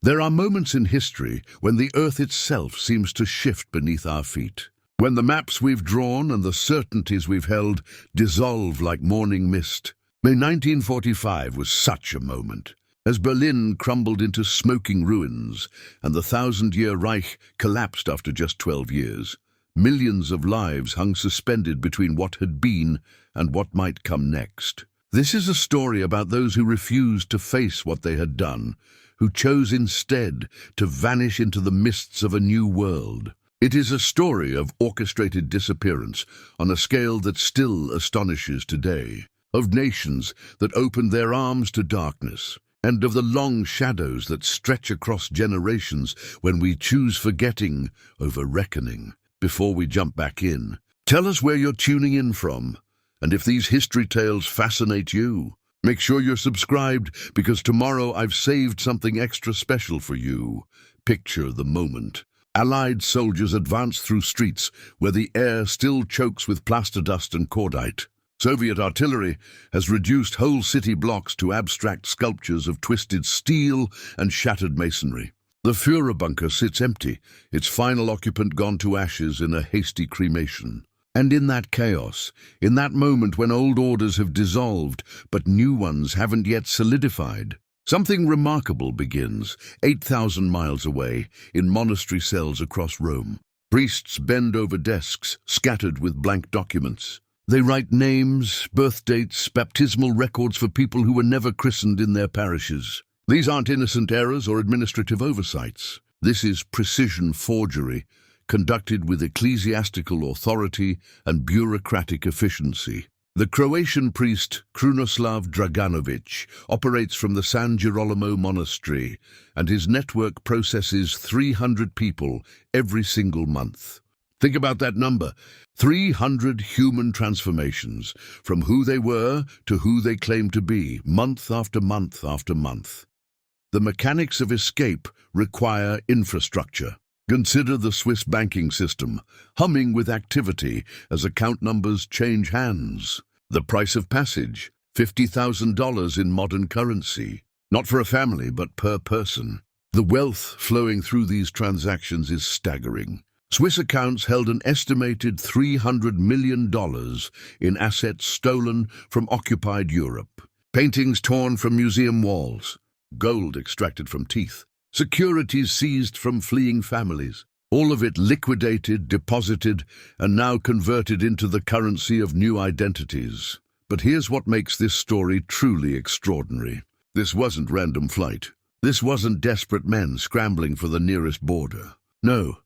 There are moments in history when the earth itself seems to shift beneath our feet, when the maps we've drawn and the certainties we've held dissolve like morning mist. May 1945 was such a moment. As Berlin crumbled into smoking ruins and the 1,000-year Reich collapsed after just 12 years, millions of lives hung suspended between what had been and what might come next. This is a story about those who refused to face what they had done, who chose instead to vanish into the mists of a new world. It is a story of orchestrated disappearance on a scale that still astonishes today, of nations that opened their arms to darkness, and of the long shadows that stretch across generations when we choose forgetting over reckoning. Before we jump back in, tell us where you're tuning in from, and if these history tales fascinate you. Make sure you're subscribed, because tomorrow I've saved something extra special for you. Picture the moment. Allied soldiers advance through streets where the air still chokes with plaster dust and cordite. Soviet artillery has reduced whole city blocks to abstract sculptures of twisted steel and shattered masonry. The Führer bunker sits empty, its final occupant gone to ashes in a hasty cremation. And in that chaos, in that moment when old orders have dissolved but new ones haven't yet solidified, something remarkable begins, 8,000 miles away, in monastery cells across Rome. Priests bend over desks, scattered with blank documents. They write names, birth dates, baptismal records for people who were never christened in their parishes. These aren't innocent errors or administrative oversights. This is precision forgery, conducted with ecclesiastical authority and bureaucratic efficiency. The Croatian priest Krunoslav Draganovic operates from the San Girolamo monastery, and his network processes 300 people every single month. Think about that number, 300 human transformations, from who they were to who they claim to be, month after month after month. The mechanics of escape require infrastructure. Consider the Swiss banking system, humming with activity as account numbers change hands. The price of passage, $50,000 in modern currency. Not for a family, but per person. The wealth flowing through these transactions is staggering. Swiss accounts held an estimated $300 million in assets stolen from occupied Europe. Paintings torn from museum walls. Gold extracted from teeth. Securities seized from fleeing families. All of it liquidated, deposited, and now converted into the currency of new identities. But here's what makes this story truly extraordinary. This wasn't random flight. This wasn't desperate men scrambling for the nearest border. No,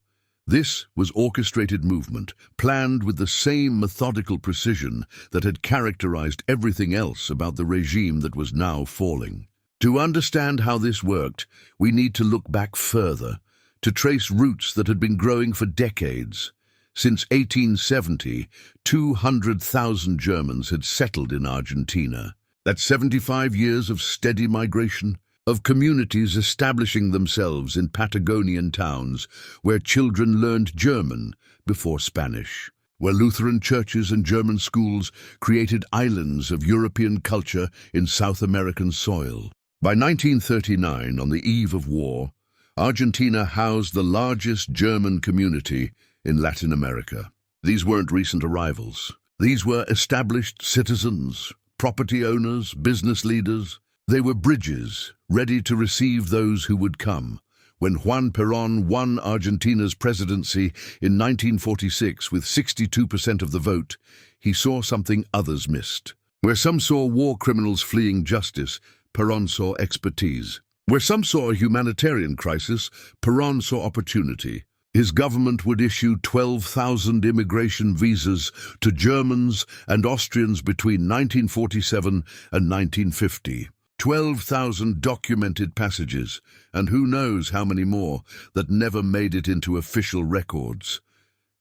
this was orchestrated movement, planned with the same methodical precision that had characterized everything else about the regime that was now falling. To understand how this worked, we need to look back further, to trace roots that had been growing for decades. Since 1870, 200,000 Germans had settled in Argentina. That's 75 years of steady migration, of communities establishing themselves in Patagonian towns where children learned German before Spanish, where Lutheran churches and German schools created islands of European culture in South American soil. By 1939, on the eve of war, Argentina housed the largest German community in Latin America. These weren't recent arrivals. These were established citizens, property owners, business leaders. They were bridges, ready to receive those who would come. When Juan Perón won Argentina's presidency in 1946 with 62% of the vote, he saw something others missed. Where some saw war criminals fleeing justice, Perón saw expertise. Where some saw a humanitarian crisis, Perón saw opportunity. His government would issue 12,000 immigration visas to Germans and Austrians between 1947 and 1950. 12,000 documented passages, and who knows how many more that never made it into official records.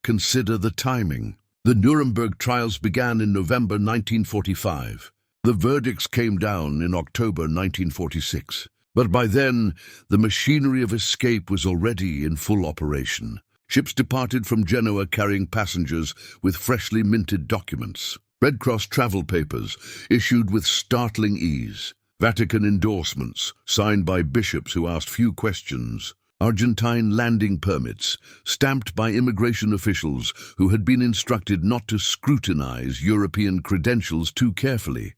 Consider the timing. The Nuremberg trials began in November 1945. The verdicts came down in October 1946. But by then, the machinery of escape was already in full operation. Ships departed from Genoa carrying passengers with freshly minted documents. Red Cross travel papers issued with startling ease. Vatican endorsements, signed by bishops who asked few questions. Argentine landing permits, stamped by immigration officials who had been instructed not to scrutinize European credentials too carefully.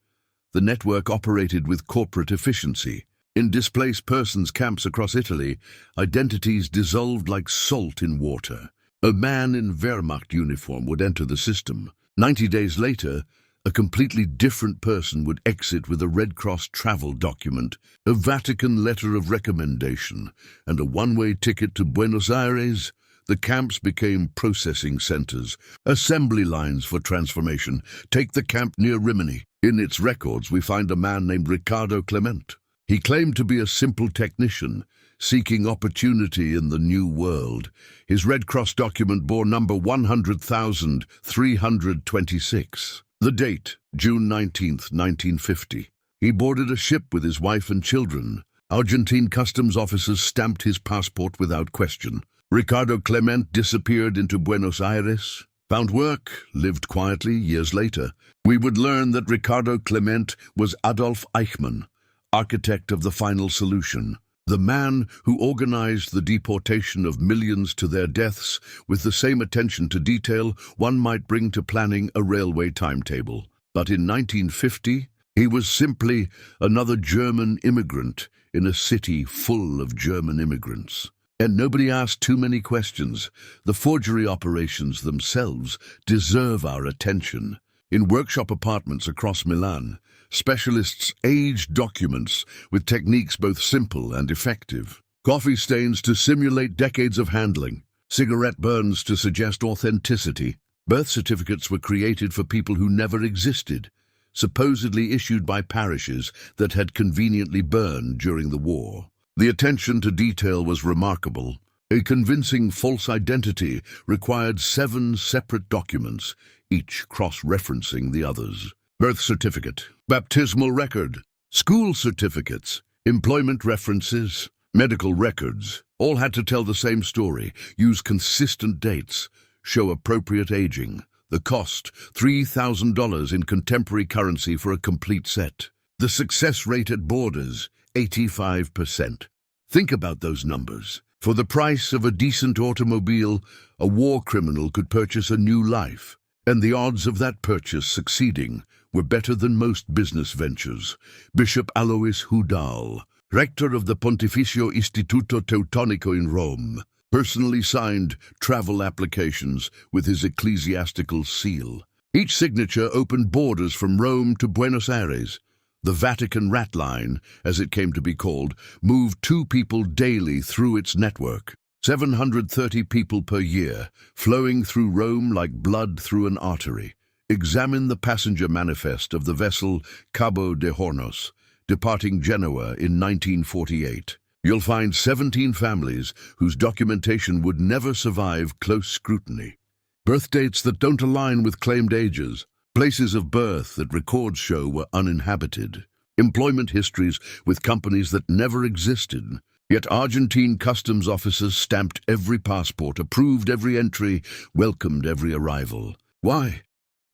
The network operated with corporate efficiency. In displaced persons camps across Italy, identities dissolved like salt in water. A man in Wehrmacht uniform would enter the system. 90 days later, a completely different person would exit with a Red Cross travel document, a Vatican letter of recommendation, and a one-way ticket to Buenos Aires. The camps became processing centers, assembly lines for transformation. Take the camp near Rimini. In its records, we find a man named Ricardo Clement. He claimed to be a simple technician, seeking opportunity in the new world. His Red Cross document bore number 100,326. The date, June 19, 1950. He boarded a ship with his wife and children. Argentine customs officers stamped his passport without question. Ricardo Clement disappeared into Buenos Aires, found work, lived quietly. Years later, we would learn that Ricardo Clement was Adolf Eichmann, architect of the final solution. The man who organized the deportation of millions to their deaths with the same attention to detail one might bring to planning a railway timetable. But in 1950, he was simply another German immigrant in a city full of German immigrants. And nobody asked too many questions. The forgery operations themselves deserve our attention. In workshop apartments across Milan, specialists aged documents with techniques both simple and effective. Coffee stains to simulate decades of handling, cigarette burns to suggest authenticity. Birth certificates were created for people who never existed, supposedly issued by parishes that had conveniently burned during the war. The attention to detail was remarkable. A convincing false identity required 7 separate documents, each cross-referencing the others. Birth certificate, baptismal record, school certificates, employment references, medical records, all had to tell the same story, use consistent dates, show appropriate aging. The cost, $3,000 in contemporary currency for a complete set. The success rate at borders, 85%. Think about those numbers. For the price of a decent automobile, a war criminal could purchase a new life. And the odds of that purchase succeeding were better than most business ventures. Bishop Alois Hudal, rector of the Pontificio Istituto Teutonico in Rome, personally signed travel applications with his ecclesiastical seal. Each signature opened borders from Rome to Buenos Aires. The Vatican Rat Line, as it came to be called, moved 2 people daily through its network. 730 people per year, flowing through Rome like blood through an artery. Examine the passenger manifest of the vessel Cabo de Hornos, departing Genoa in 1948. You'll find 17 families whose documentation would never survive close scrutiny. Birth dates that don't align with claimed ages. Places of birth that records show were uninhabited. Employment histories with companies that never existed. Yet Argentine customs officers stamped every passport, approved every entry, welcomed every arrival. Why?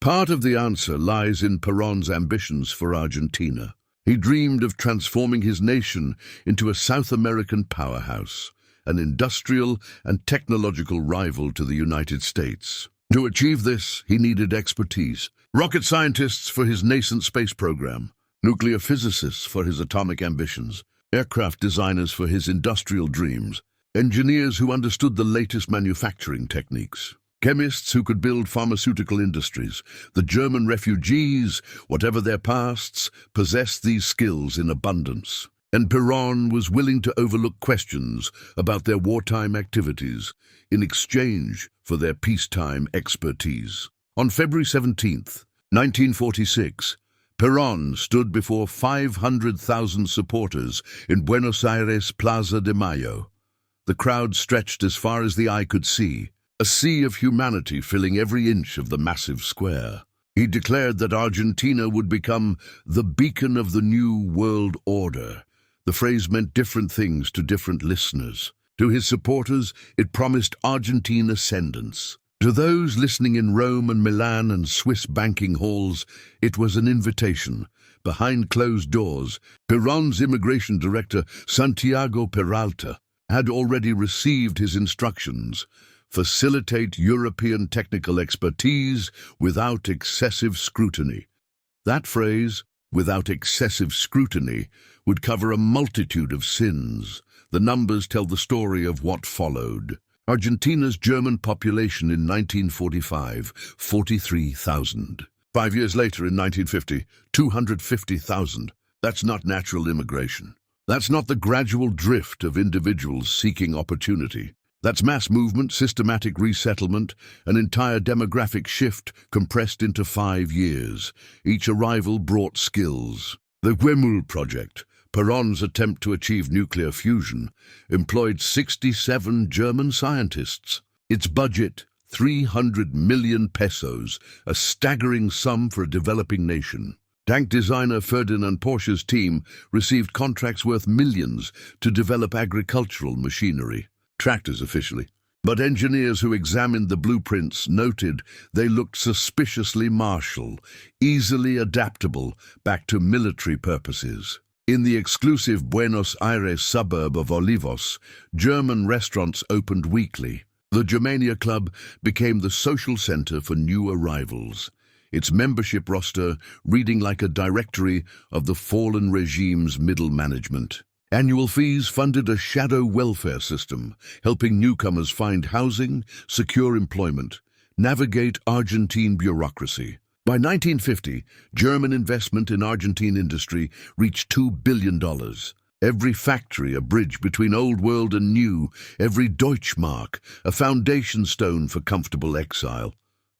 Part of the answer lies in Perón's ambitions for Argentina. He dreamed of transforming his nation into a South American powerhouse, an industrial and technological rival to the United States. To achieve this, he needed expertise. Rocket scientists for his nascent space program, nuclear physicists for his atomic ambitions, aircraft designers for his industrial dreams, engineers who understood the latest manufacturing techniques, chemists who could build pharmaceutical industries. The German refugees, whatever their pasts, possessed these skills in abundance. And Perón was willing to overlook questions about their wartime activities in exchange for their peacetime expertise. On February 17, 1946, Perón stood before 500,000 supporters in Buenos Aires' Plaza de Mayo. The crowd stretched as far as the eye could see, a sea of humanity filling every inch of the massive square. He declared that Argentina would become the beacon of the new world order. The phrase meant different things to different listeners. To his supporters, it promised Argentine ascendance. To those listening in Rome and Milan and Swiss banking halls, it was an invitation, behind closed doors, Perón's immigration director, Santiago Peralta, had already received his instructions: facilitate European technical expertise without excessive scrutiny. That phrase, without excessive scrutiny, would cover a multitude of sins. The numbers tell the story of what followed. Argentina's German population in 1945, 43,000. 5 years later, in 1950, 250,000. That's not natural immigration. That's not the gradual drift of individuals seeking opportunity. That's mass movement, systematic resettlement, an entire demographic shift compressed into 5 years. Each arrival brought skills. The Güemul project, Perón's attempt to achieve nuclear fusion, employed 67 German scientists. Its budget, 300 million pesos, a staggering sum for a developing nation. Tank designer Ferdinand Porsche's team received contracts worth millions to develop agricultural machinery. Tractors officially. But engineers who examined the blueprints noted they looked suspiciously martial, easily adaptable back to military purposes. In the exclusive Buenos Aires suburb of Olivos, German restaurants opened weekly. The Germania Club became the social center for new arrivals, its membership roster reading like a directory of the fallen regime's middle management. Annual fees funded a shadow welfare system, helping newcomers find housing, secure employment, navigate Argentine bureaucracy. By 1950, German investment in Argentine industry reached $2 billion. Every factory a bridge between old world and new, every Deutschmark a foundation stone for comfortable exile.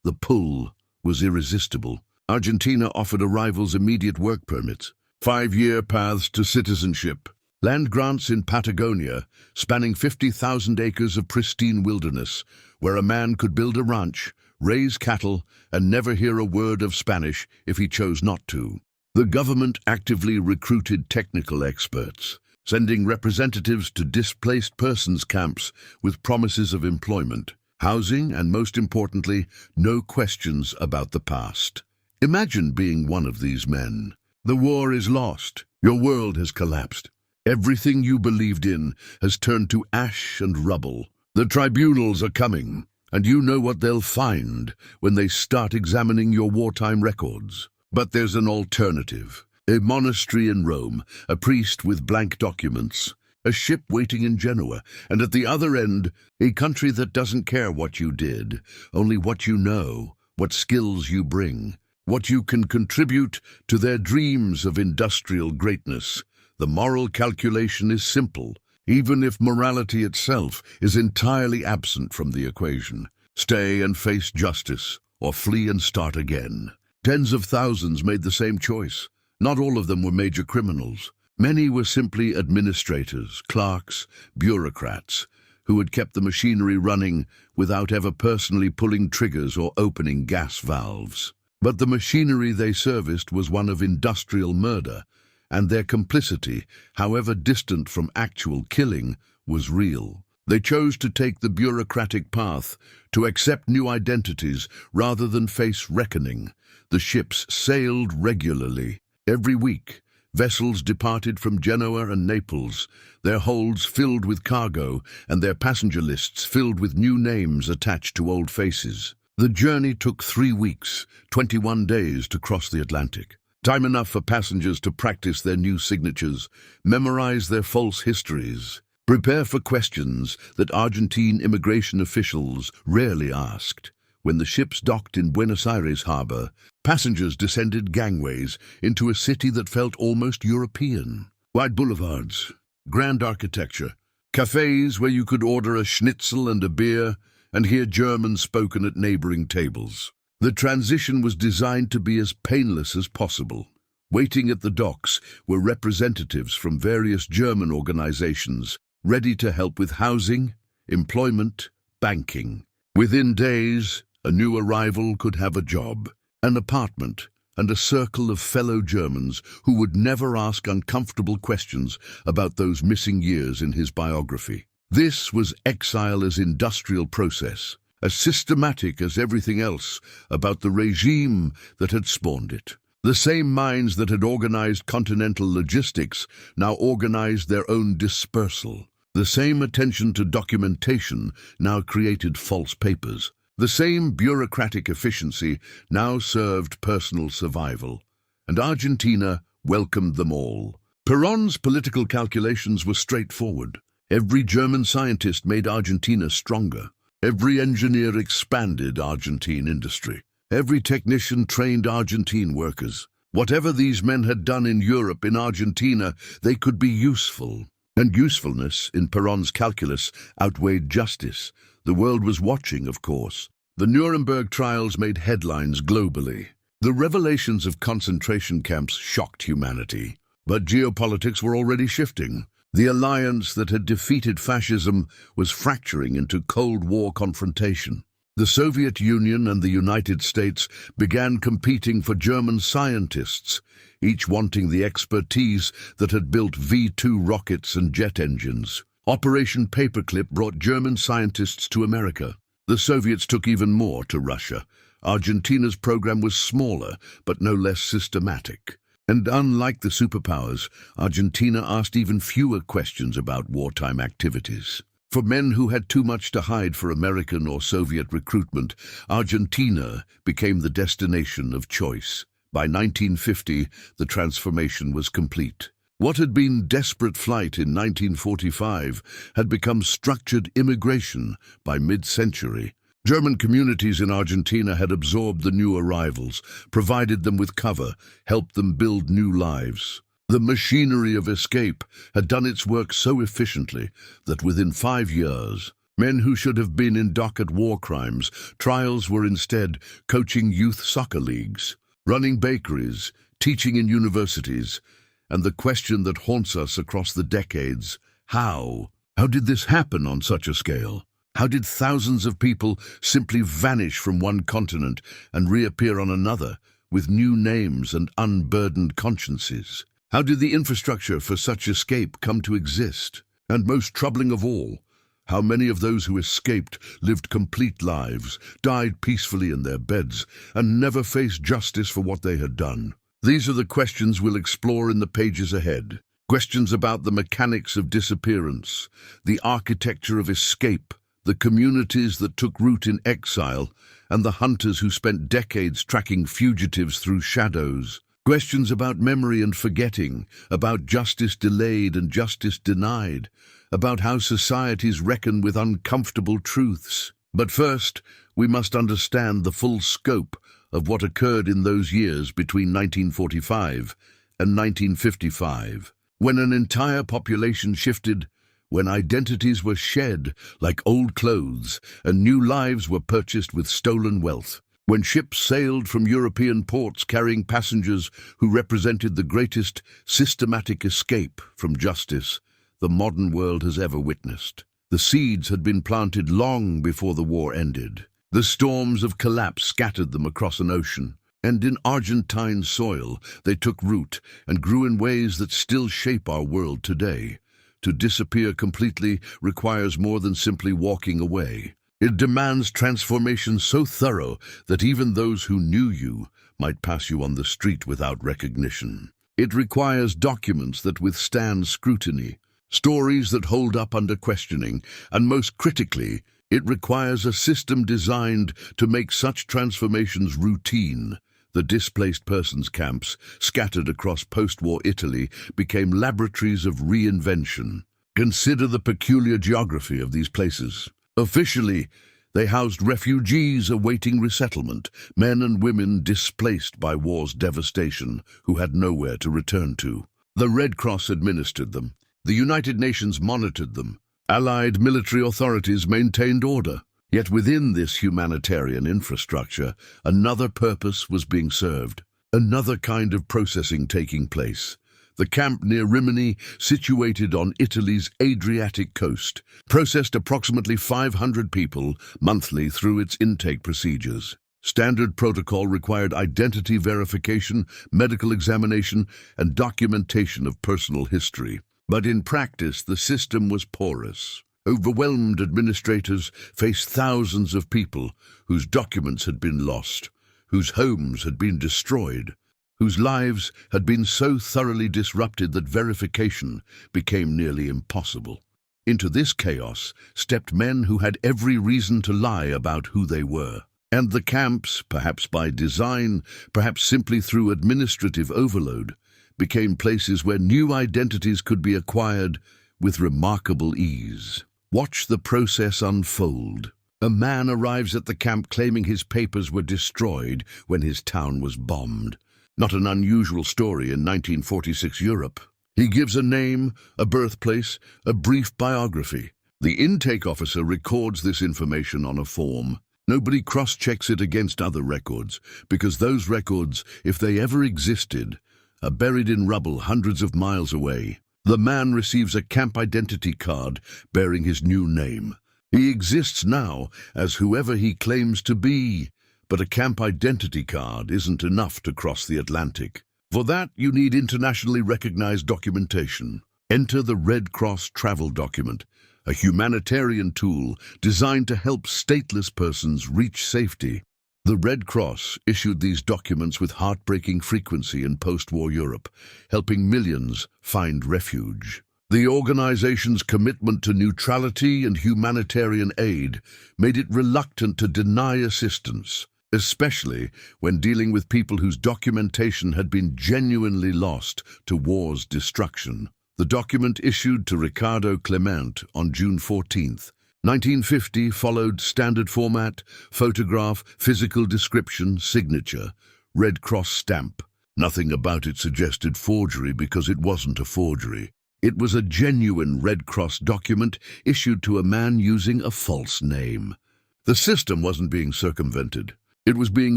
The pull was irresistible. Argentina offered arrivals immediate work permits, 5-year paths to citizenship, land grants in Patagonia, spanning 50,000 acres of pristine wilderness, where a man could build a ranch, raise cattle, and never hear a word of Spanish if he chose not to. The government actively recruited technical experts, sending representatives to displaced persons camps with promises of employment, housing, and most importantly, no questions about the past. Imagine being one of these men. The war is lost. Your world has collapsed. Everything you believed in has turned to ash and rubble. The tribunals are coming, and you know what they'll find when they start examining your wartime records. But there's an alternative. A monastery in Rome, a priest with blank documents, a ship waiting in Genoa, and at the other end, a country that doesn't care what you did, only what you know, what skills you bring, what you can contribute to their dreams of industrial greatness. The moral calculation is simple, even if morality itself is entirely absent from the equation. Stay and face justice, or flee and start again. Tens of thousands made the same choice. Not all of them were major criminals. Many were simply administrators, clerks, bureaucrats, who had kept the machinery running without ever personally pulling triggers or opening gas valves. But the machinery they serviced was one of industrial murder, and their complicity, however distant from actual killing, was real. They chose to take the bureaucratic path, to accept new identities rather than face reckoning. The ships sailed regularly. Every week, vessels departed from Genoa and Naples, their holds filled with cargo and their passenger lists filled with new names attached to old faces. The journey took 3 weeks, 21 days to cross the Atlantic. Time enough for passengers to practice their new signatures, memorize their false histories, prepare for questions that Argentine immigration officials rarely asked. When the ships docked in Buenos Aires harbor, passengers descended gangways into a city that felt almost European. Wide boulevards, grand architecture, cafes where you could order a schnitzel and a beer and hear German spoken at neighboring tables. The transition was designed to be as painless as possible. Waiting at the docks were representatives from various German organizations, ready to help with housing, employment, banking. Within days, a new arrival could have a job, an apartment, and a circle of fellow Germans who would never ask uncomfortable questions about those missing years in his biography. This was exile as industrial process, as systematic as everything else about the regime that had spawned it. The same minds that had organized continental logistics now organized their own dispersal. The same attention to documentation now created false papers. The same bureaucratic efficiency now served personal survival. And Argentina welcomed them all. Perón's political calculations were straightforward. Every German scientist made Argentina stronger. Every engineer expanded Argentine industry. Every technician trained Argentine workers. Whatever these men had done in Europe, in Argentina, they could be useful. And usefulness, in Perón's calculus, outweighed justice. The world was watching, of course. The Nuremberg trials made headlines globally. The revelations of concentration camps shocked humanity. But geopolitics were already shifting. The alliance that had defeated fascism was fracturing into Cold War confrontation. The Soviet Union and the United States began competing for German scientists, each wanting the expertise that had built V-2 rockets and jet engines. Operation Paperclip brought German scientists to America. The Soviets took even more to Russia. Argentina's program was smaller, but no less systematic. And unlike the superpowers, Argentina asked even fewer questions about wartime activities. For men who had too much to hide for American or Soviet recruitment, Argentina became the destination of choice. By 1950, the transformation was complete. What had been desperate flight in 1945 had become structured immigration by mid-century. German communities in Argentina had absorbed the new arrivals, provided them with cover, helped them build new lives. The machinery of escape had done its work so efficiently that within 5 years, men who should have been in dock at war crimes trials were instead coaching youth soccer leagues, running bakeries, teaching in universities, and the question that haunts us across the decades, how? How did this happen on such a scale? How did thousands of people simply vanish from one continent and reappear on another with new names and unburdened consciences? How did the infrastructure for such escape come to exist? And most troubling of all, how many of those who escaped lived complete lives, died peacefully in their beds, and never faced justice for what they had done? These are the questions we'll explore in the pages ahead. Questions about the mechanics of disappearance, the architecture of escape, the communities that took root in exile, and the hunters who spent decades tracking fugitives through shadows. Questions about memory and forgetting, about justice delayed and justice denied, about how societies reckon with uncomfortable truths. But first, we must understand the full scope of what occurred in those years between 1945 and 1955, when an entire population shifted, when identities were shed like old clothes and new lives were purchased with stolen wealth, when ships sailed from European ports carrying passengers who represented the greatest systematic escape from justice the modern world has ever witnessed. The seeds had been planted long before the war ended. The storms of collapse scattered them across an ocean, and in Argentine soil they took root and grew in ways that still shape our world today. To disappear completely requires more than simply walking away. It demands transformation so thorough that even those who knew you might pass you on the street without recognition. It requires documents that withstand scrutiny, stories that hold up under questioning, and most critically, it requires a system designed to make such transformations routine. The displaced persons camps, scattered across post-war Italy, became laboratories of reinvention. Consider the peculiar geography of these places. Officially, they housed refugees awaiting resettlement, men and women displaced by war's devastation, who had nowhere to return to. The Red Cross administered them. The United Nations monitored them. Allied military authorities maintained order. Yet within this humanitarian infrastructure, another purpose was being served, another kind of processing taking place. The camp near Rimini, situated on Italy's Adriatic coast, processed approximately 500 people monthly through its intake procedures. Standard protocol required identity verification, medical examination, and documentation of personal history. But in practice, the system was porous. Overwhelmed administrators faced thousands of people whose documents had been lost, whose homes had been destroyed, whose lives had been so thoroughly disrupted that verification became nearly impossible. Into this chaos stepped men who had every reason to lie about who they were. And the camps, perhaps by design, perhaps simply through administrative overload, became places where new identities could be acquired with remarkable ease. Watch the process unfold. A man arrives at the camp claiming his papers were destroyed when his town was bombed. Not an unusual story in 1946 Europe. He gives a name, a birthplace, a brief biography. The intake officer records this information on a form. Nobody cross-checks it against other records, because those records, if they ever existed, are buried in rubble hundreds of miles away. The man receives a camp identity card bearing his new name. He exists now as whoever he claims to be, but a camp identity card isn't enough to cross the Atlantic. For that, you need internationally recognized documentation. Enter the Red Cross travel document, a humanitarian tool designed to help stateless persons reach safety. The Red Cross issued these documents with heartbreaking frequency in post-war Europe, helping millions find refuge. The organization's commitment to neutrality and humanitarian aid made it reluctant to deny assistance, especially when dealing with people whose documentation had been genuinely lost to war's destruction. The document issued to Ricardo Clement on June 14, 1950 followed standard format, photograph, physical description, signature, Red Cross stamp. Nothing about it suggested forgery because it wasn't a forgery. It was a genuine Red Cross document issued to a man using a false name. The system wasn't being circumvented. It was being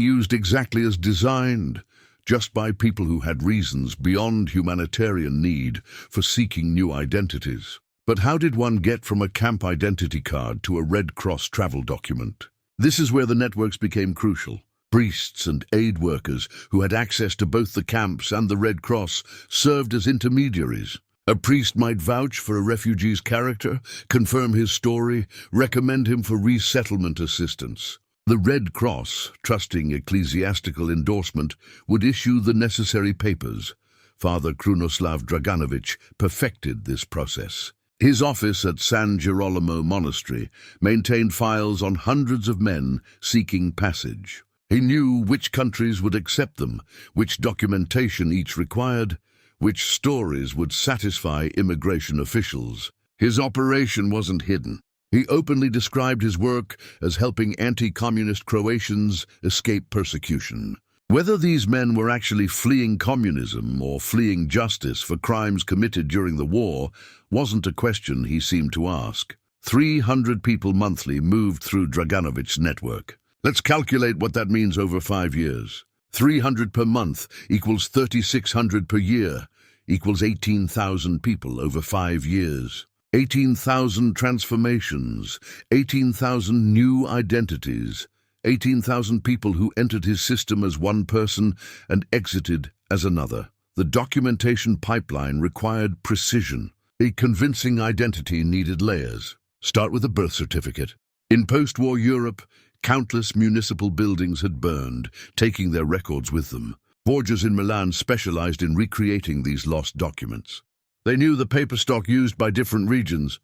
used exactly as designed, just by people who had reasons beyond humanitarian need for seeking new identities. But how did one get from a camp identity card to a Red Cross travel document? This is where the networks became crucial. Priests and aid workers who had access to both the camps and the Red Cross served as intermediaries. A priest might vouch for a refugee's character, confirm his story, recommend him for resettlement assistance. The Red Cross, trusting ecclesiastical endorsement, would issue the necessary papers. Father Krunoslav Draganovic perfected this process. His office at San Girolamo Monastery maintained files on hundreds of men seeking passage. He knew which countries would accept them, which documentation each required, which stories would satisfy immigration officials. His operation wasn't hidden. He openly described his work as helping anti-communist Croatians escape persecution. Whether these men were actually fleeing communism or fleeing justice for crimes committed during the war wasn't a question he seemed to ask. 300 people monthly moved through Draganovic's network. Let's calculate what that means over 5 years. 300 per month equals 3,600 per year, equals 18,000 people over 5 years. 18,000 transformations, 18,000 new identities, 18,000 people who entered his system as one person and exited as another. The documentation pipeline required precision. A convincing identity needed layers. Start with a birth certificate. In post-war Europe, countless municipal buildings had burned, taking their records with them. Forgers in Milan specialized in recreating these lost documents. They knew the paper stock used by different regions,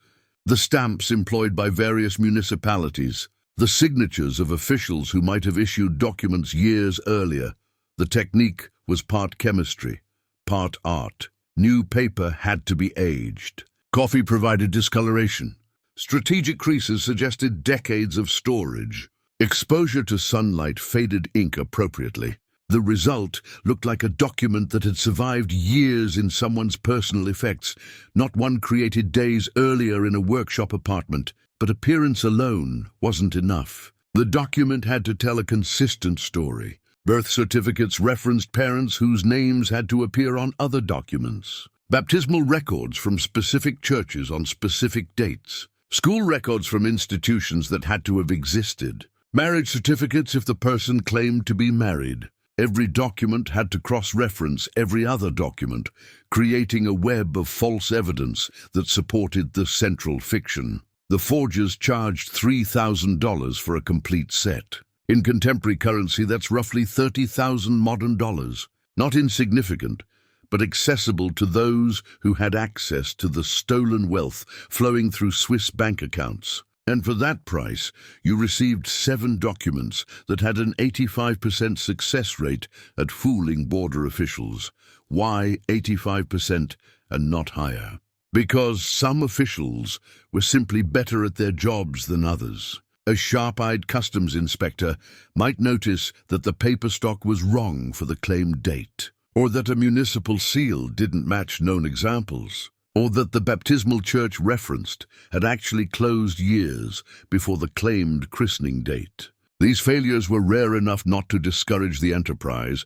the stamps employed by various municipalities, the signatures of officials who might have issued documents years earlier. The technique was part chemistry, part art. New paper had to be aged. Coffee provided discoloration. Strategic creases suggested decades of storage. Exposure to sunlight faded ink appropriately. The result looked like a document that had survived years in someone's personal effects, not one created days earlier in a workshop apartment. But appearance alone wasn't enough. The document had to tell a consistent story. Birth certificates referenced parents whose names had to appear on other documents. Baptismal records from specific churches on specific dates. School records from institutions that had to have existed. Marriage certificates if the person claimed to be married. Every document had to cross-reference every other document, creating a web of false evidence that supported the central fiction. The forgers charged $3,000 for a complete set. In contemporary currency, that's roughly 30,000 modern dollars. not insignificant, but accessible to those who had access to the stolen wealth flowing through Swiss bank accounts. And for that price, you received 7 documents that had an 85% success rate at fooling border officials. Why 85% and not higher? Because some officials were simply better at their jobs than others. A sharp-eyed customs inspector might notice that the paper stock was wrong for the claimed date, or that a municipal seal didn't match known examples, or that the baptismal church referenced had actually closed years before the claimed christening date. These failures were rare enough not to discourage the enterprise,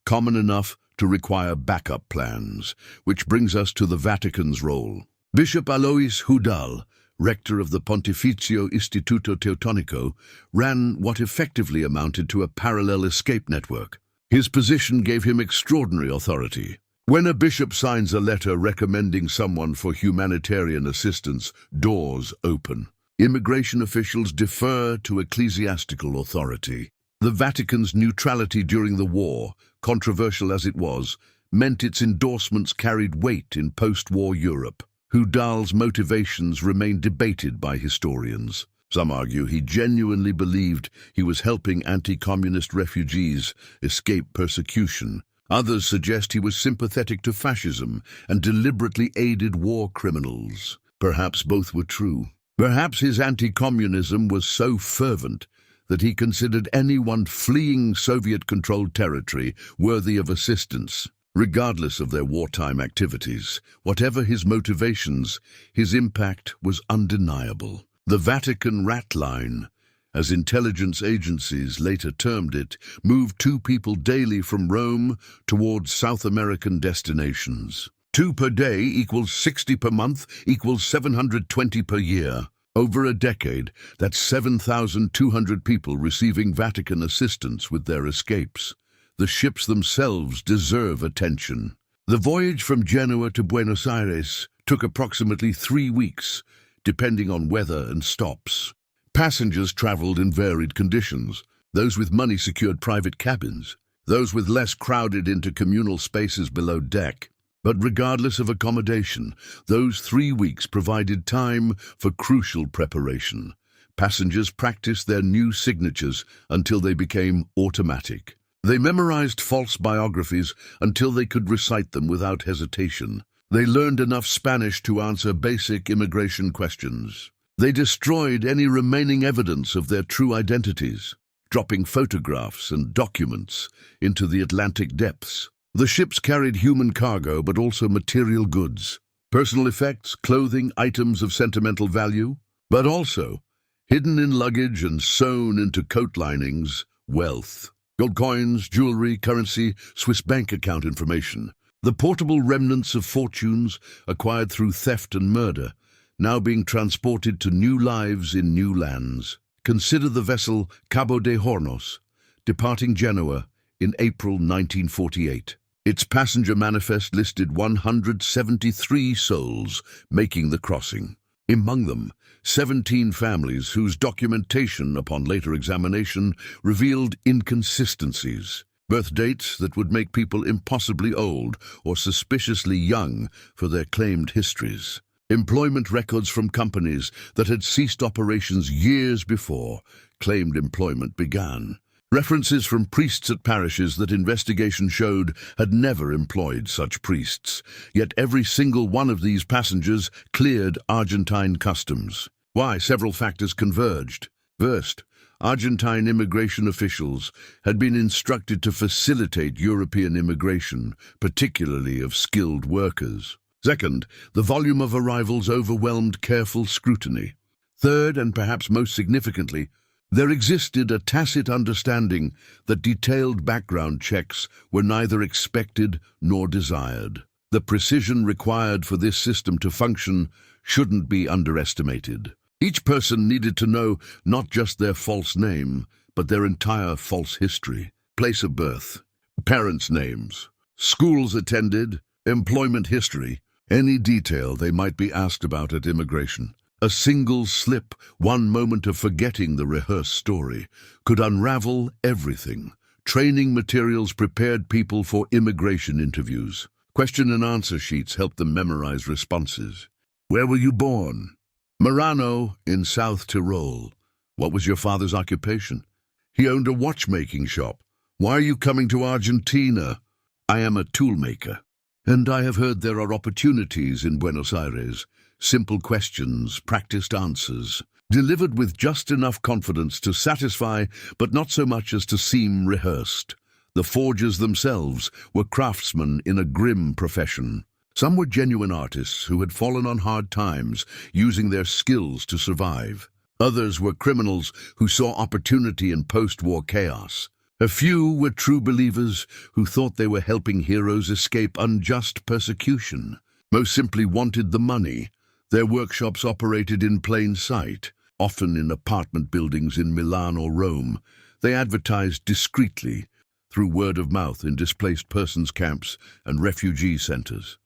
common enough to require backup plans, which brings us to the Vatican's role. Bishop Alois Hudal, rector of the Pontificio Istituto Teutonico, ran what effectively amounted to a parallel escape network. His position gave him extraordinary authority. When a bishop signs a letter recommending someone for humanitarian assistance, doors open. Immigration officials defer to ecclesiastical authority. The Vatican's neutrality during the war, controversial as it was, meant its endorsements carried weight in post-war Europe. Hudal's motivations remain debated by historians. Some argue he genuinely believed he was helping anti-communist refugees escape persecution. Others suggest he was sympathetic to fascism and deliberately aided war criminals. Perhaps both were true. Perhaps his anti-communism was so fervent that he considered anyone fleeing Soviet-controlled territory worthy of assistance, regardless of their wartime activities. Whatever his motivations, his impact was undeniable. The Vatican rat line, as intelligence agencies later termed it, moved 2 people daily from Rome towards South American destinations. 2 per day equals 60 per month equals 720 per year. Over a decade, that's 7,200 people receiving Vatican assistance with their escapes. The ships themselves deserve attention. The voyage from Genoa to Buenos Aires took approximately 3 weeks, depending on weather and stops. Passengers traveled in varied conditions. Those with money secured private cabins. Those with less crowded into communal spaces below deck. But regardless of accommodation, those 3 weeks provided time for crucial preparation. Passengers practiced their new signatures until they became automatic. They memorized false biographies until they could recite them without hesitation. They learned enough Spanish to answer basic immigration questions. They destroyed any remaining evidence of their true identities, dropping photographs and documents into the Atlantic depths. The ships carried human cargo, but also material goods, personal effects, clothing, items of sentimental value, but also, hidden in luggage and sewn into coat linings, wealth. Gold coins, jewelry, currency, Swiss bank account information. The portable remnants of fortunes acquired through theft and murder, now being transported to new lives in new lands. Consider the vessel Cabo de Hornos, departing Genoa in April 1948. Its passenger manifest listed 173 souls making the crossing. Among them, 17 families whose documentation upon later examination revealed inconsistencies. Birth dates that would make people impossibly old or suspiciously young for their claimed histories. Employment records from companies that had ceased operations years before claimed employment began. References from priests at parishes that investigation showed had never employed such priests, yet every single one of these passengers cleared Argentine customs. Why? Several factors converged. First, Argentine immigration officials had been instructed to facilitate European immigration, particularly of skilled workers. Second, the volume of arrivals overwhelmed careful scrutiny. Third, and perhaps most significantly, there existed a tacit understanding that detailed background checks were neither expected nor desired. The precision required for this system to function shouldn't be underestimated. Each person needed to know not just their false name, but their entire false history, place of birth, parents' names, schools attended, employment history, any detail they might be asked about at immigration. A single slip, one moment of forgetting the rehearsed story, could unravel everything, Training materials prepared people for immigration interviews. Question and answer sheets helped them memorize responses. Where were you born? Murano, in South Tyrol. What was your father's occupation? He owned a watchmaking shop. Why are you coming to Argentina? I am a toolmaker. And I have heard there are opportunities in Buenos Aires. Simple questions, practiced answers, delivered with just enough confidence to satisfy, but not so much as to seem rehearsed. The forgers themselves were craftsmen in a grim profession. Some were genuine artists who had fallen on hard times, using their skills to survive. Others were criminals who saw opportunity in post-war chaos. A few were true believers who thought they were helping heroes escape unjust persecution. Most simply wanted the money. Their workshops operated in plain sight, often in apartment buildings in Milan or Rome. They advertised discreetly, through word of mouth in displaced persons camps and refugee centers.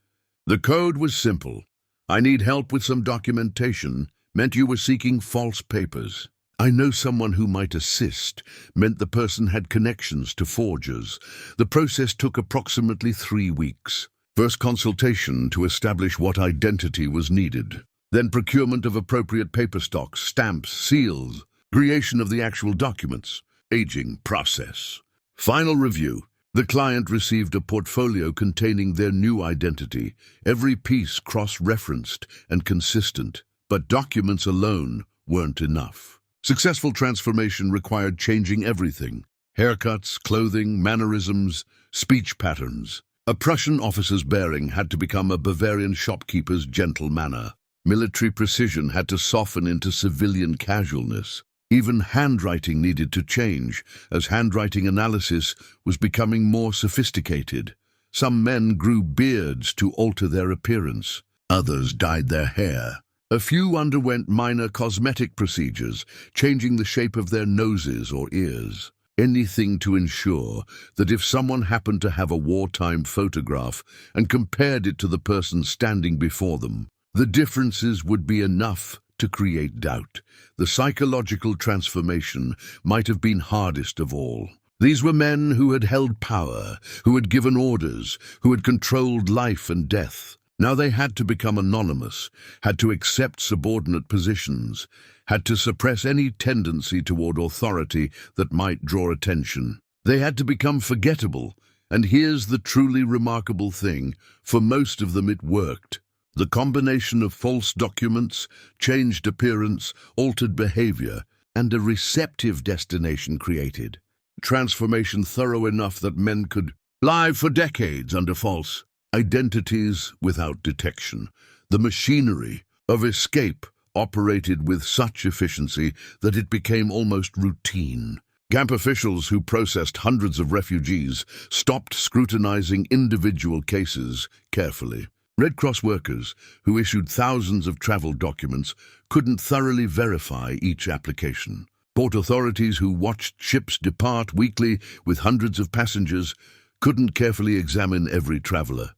The code was simple. I need help with some documentation meant you were seeking false papers. I know someone who might assist meant the person had connections to forgers. The process took approximately 3 weeks. First consultation to establish what identity was needed. Then procurement of appropriate paper stocks, stamps, seals, creation of the actual documents, aging process. Final review. The client received a portfolio containing their new identity, every piece cross-referenced and consistent, but documents alone weren't enough. Successful transformation required changing everything: haircuts, clothing, mannerisms, speech patterns. A Prussian officer's bearing had to become a Bavarian shopkeeper's gentle manner. Military precision had to soften into civilian casualness. Even handwriting needed to change, as handwriting analysis was becoming more sophisticated. Some men grew beards to alter their appearance. Others dyed their hair. A few underwent minor cosmetic procedures, changing the shape of their noses or ears. Anything to ensure that if someone happened to have a wartime photograph and compared it to the person standing before them, the differences would be enough to create doubt. The psychological transformation might have been hardest of all. These were men who had held power, who had given orders, who had controlled life and death. Now they had to become anonymous, had to accept subordinate positions, had to suppress any tendency toward authority that might draw attention. They had to become forgettable, and here's the truly remarkable thing: for most of them it worked. The combination of false documents, changed appearance, altered behavior, and a receptive destination created transformation thorough enough that men could live for decades under false identities without detection. The machinery of escape operated with such efficiency that it became almost routine. Camp officials who processed hundreds of refugees stopped scrutinizing individual cases carefully. Red Cross workers, who issued thousands of travel documents, couldn't thoroughly verify each application. Port authorities who watched ships depart weekly with hundreds of passengers couldn't carefully examine every traveler.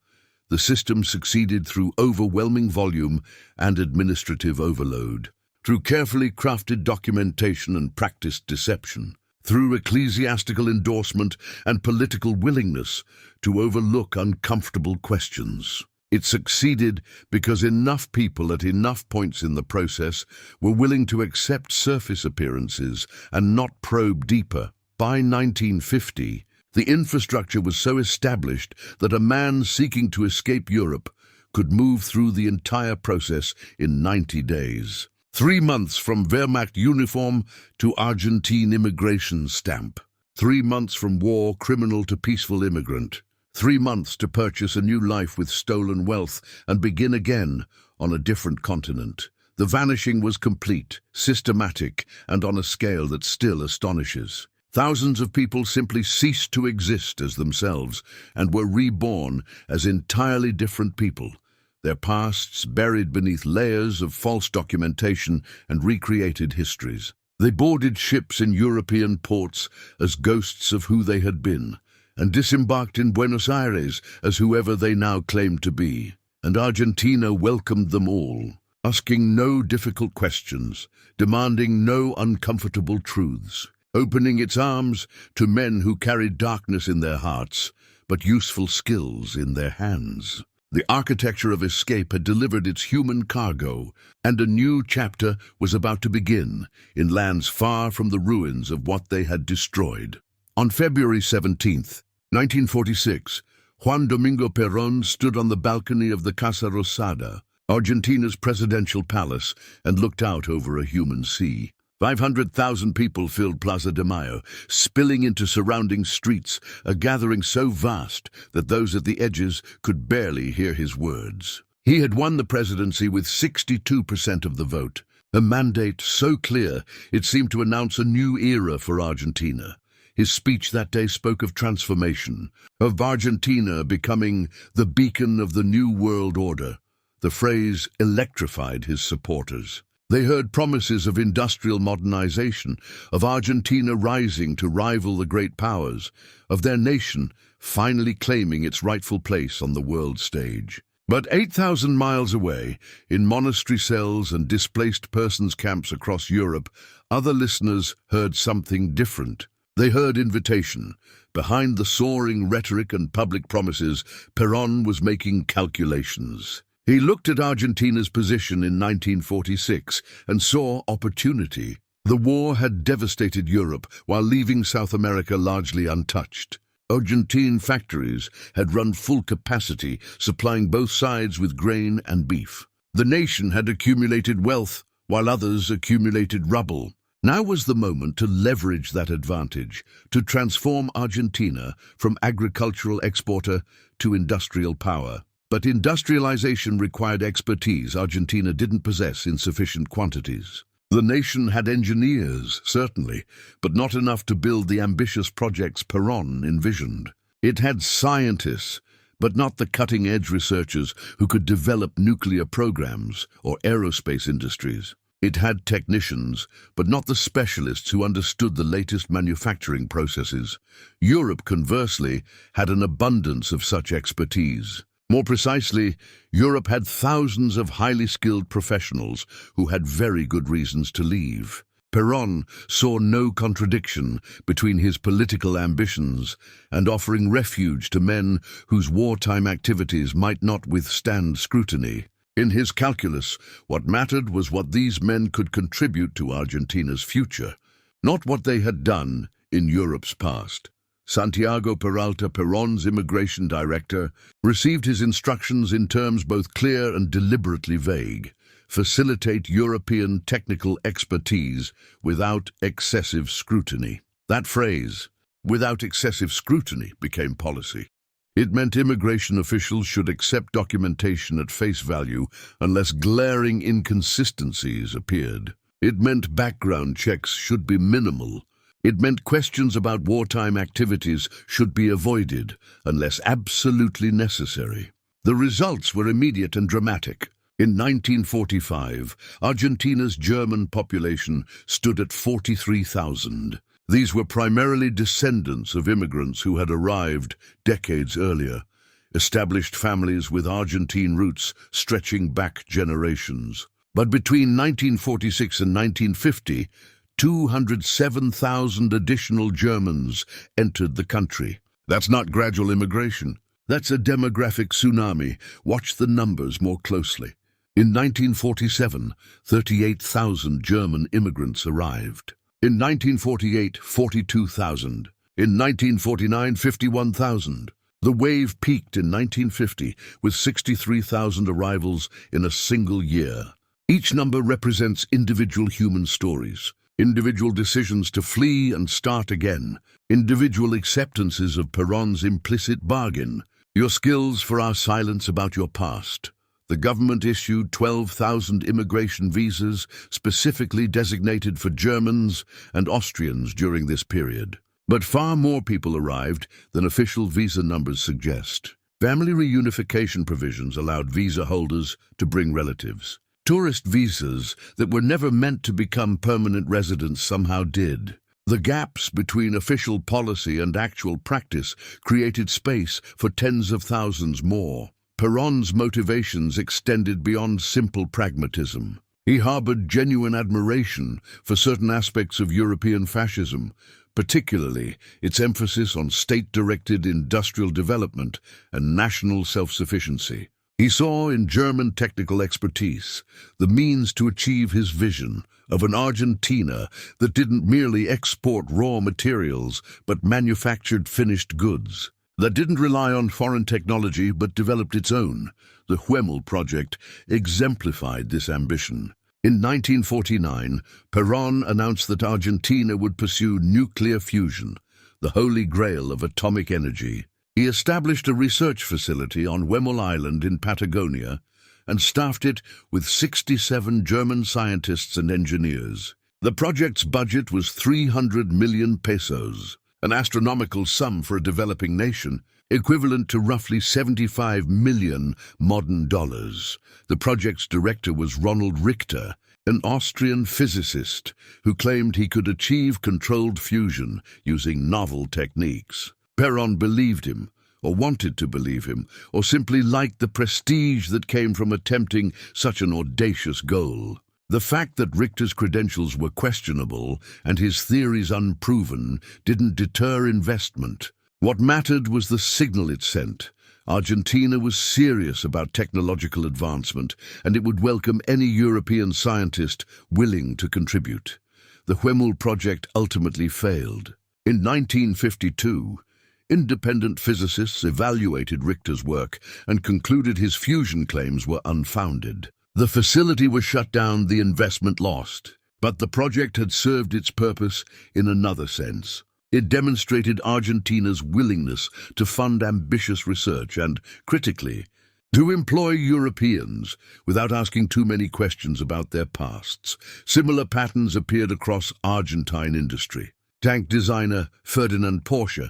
The system succeeded through overwhelming volume and administrative overload, through carefully crafted documentation and practiced deception, through ecclesiastical endorsement and political willingness to overlook uncomfortable questions. It succeeded because enough people at enough points in the process were willing to accept surface appearances and not probe deeper. By 1950, the infrastructure was so established that a man seeking to escape Europe could move through the entire process in 90 days. 3 months from Wehrmacht uniform to Argentine immigration stamp. 3 months from war criminal to peaceful immigrant. 3 months to purchase a new life with stolen wealth and begin again on a different continent. The vanishing was complete, systematic, and on a scale that still astonishes. Thousands of people simply ceased to exist as themselves and were reborn as entirely different people, their pasts buried beneath layers of false documentation and recreated histories. They boarded ships in European ports as ghosts of who they had been, and disembarked in Buenos Aires as whoever they now claimed to be. And Argentina welcomed them all, asking no difficult questions, demanding no uncomfortable truths. opening its arms to men who carried darkness in their hearts, but useful skills in their hands. The architecture of escape had delivered its human cargo, and a new chapter was about to begin in lands far from the ruins of what they had destroyed. On February 17th, 1946, Juan Domingo Perón stood on the balcony of the Casa Rosada, Argentina's presidential palace, and looked out over a human sea. 500,000 people filled Plaza de Mayo, spilling into surrounding streets, a gathering so vast that those at the edges could barely hear his words. He had won the presidency with 62% of the vote, a mandate so clear it seemed to announce a new era for Argentina. His speech that day spoke of transformation, of Argentina becoming the beacon of the new world order. The phrase electrified his supporters. They heard promises of industrial modernization, of Argentina rising to rival the great powers, of their nation finally claiming its rightful place on the world stage. But 8,000 miles away, in monastery cells and displaced persons camps across Europe, other listeners heard something different. They heard invitation. Behind the soaring rhetoric and public promises, Perón was making calculations. He looked at Argentina's position in 1946 and saw opportunity. The war had devastated Europe while leaving South America largely untouched. Argentine factories had run full capacity, supplying both sides with grain and beef. The nation had accumulated wealth while others accumulated rubble. Now was the moment to leverage that advantage, to transform Argentina from agricultural exporter to industrial power. But industrialization required expertise Argentina didn't possess in sufficient quantities. The nation had engineers, certainly, but not enough to build the ambitious projects Perón envisioned. It had scientists, but not the cutting-edge researchers who could develop nuclear programs or aerospace industries. It had technicians, but not the specialists who understood the latest manufacturing processes. Europe, conversely, had an abundance of such expertise. More precisely, Europe had thousands of highly skilled professionals who had very good reasons to leave. Perón saw no contradiction between his political ambitions and offering refuge to men whose wartime activities might not withstand scrutiny. In his calculus, what mattered was what these men could contribute to Argentina's future, not what they had done in Europe's past. Santiago Peralta, Perón's immigration director, received his instructions in terms both clear and deliberately vague: facilitate European technical expertise without excessive scrutiny. That phrase, without excessive scrutiny, became policy. It meant immigration officials should accept documentation at face value unless glaring inconsistencies appeared. It meant background checks should be minimal. It meant questions about wartime activities should be avoided unless absolutely necessary. The results were immediate and dramatic. In 1945, Argentina's German population stood at 43,000. These were primarily descendants of immigrants who had arrived decades earlier, established families with Argentine roots stretching back generations. But between 1946 and 1950, 207,000 additional Germans entered the country. That's not gradual immigration. That's a demographic tsunami. Watch the numbers more closely. In 1947, 38,000 German immigrants arrived. In 1948, 42,000. In 1949, 51,000. The wave peaked in 1950 with 63,000 arrivals in a single year. Each number represents individual human stories. Individual decisions to flee and start again. Individual acceptances of Perón's implicit bargain. Your skills for our silence about your past. The government issued 12,000 immigration visas specifically designated for Germans and Austrians during this period. But far more people arrived than official visa numbers suggest. Family reunification provisions allowed visa holders to bring relatives. Tourist visas that were never meant to become permanent residents somehow did. The gaps between official policy and actual practice created space for tens of thousands more. Perón's motivations extended beyond simple pragmatism. He harbored genuine admiration for certain aspects of European fascism, particularly its emphasis on state-directed industrial development and national self-sufficiency. He saw in German technical expertise the means to achieve his vision of an Argentina that didn't merely export raw materials but manufactured finished goods, that didn't rely on foreign technology but developed its own. The Huemel project exemplified this ambition. In 1949, Perón announced that Argentina would pursue nuclear fusion, the holy grail of atomic energy. He established a research facility on Huemel Island in Patagonia and staffed it with 67 German scientists and engineers. The project's budget was 300 million pesos, an astronomical sum for a developing nation, equivalent to roughly 75 million modern dollars. The project's director was Ronald Richter, an Austrian physicist who claimed he could achieve controlled fusion using novel techniques. Perón believed him, or wanted to believe him, or simply liked the prestige that came from attempting such an audacious goal. The fact that Richter's credentials were questionable and his theories unproven didn't deter investment. What mattered was the signal it sent. Argentina was serious about technological advancement, and it would welcome any European scientist willing to contribute. The Huemel project ultimately failed. In 1952, independent physicists evaluated Richter's work and concluded his fusion claims were unfounded. The facility was shut down, the investment lost. But the project had served its purpose in another sense. It demonstrated Argentina's willingness to fund ambitious research and, critically, to employ Europeans without asking too many questions about their pasts. Similar patterns appeared across Argentine industry. Tank designer Ferdinand Porsche,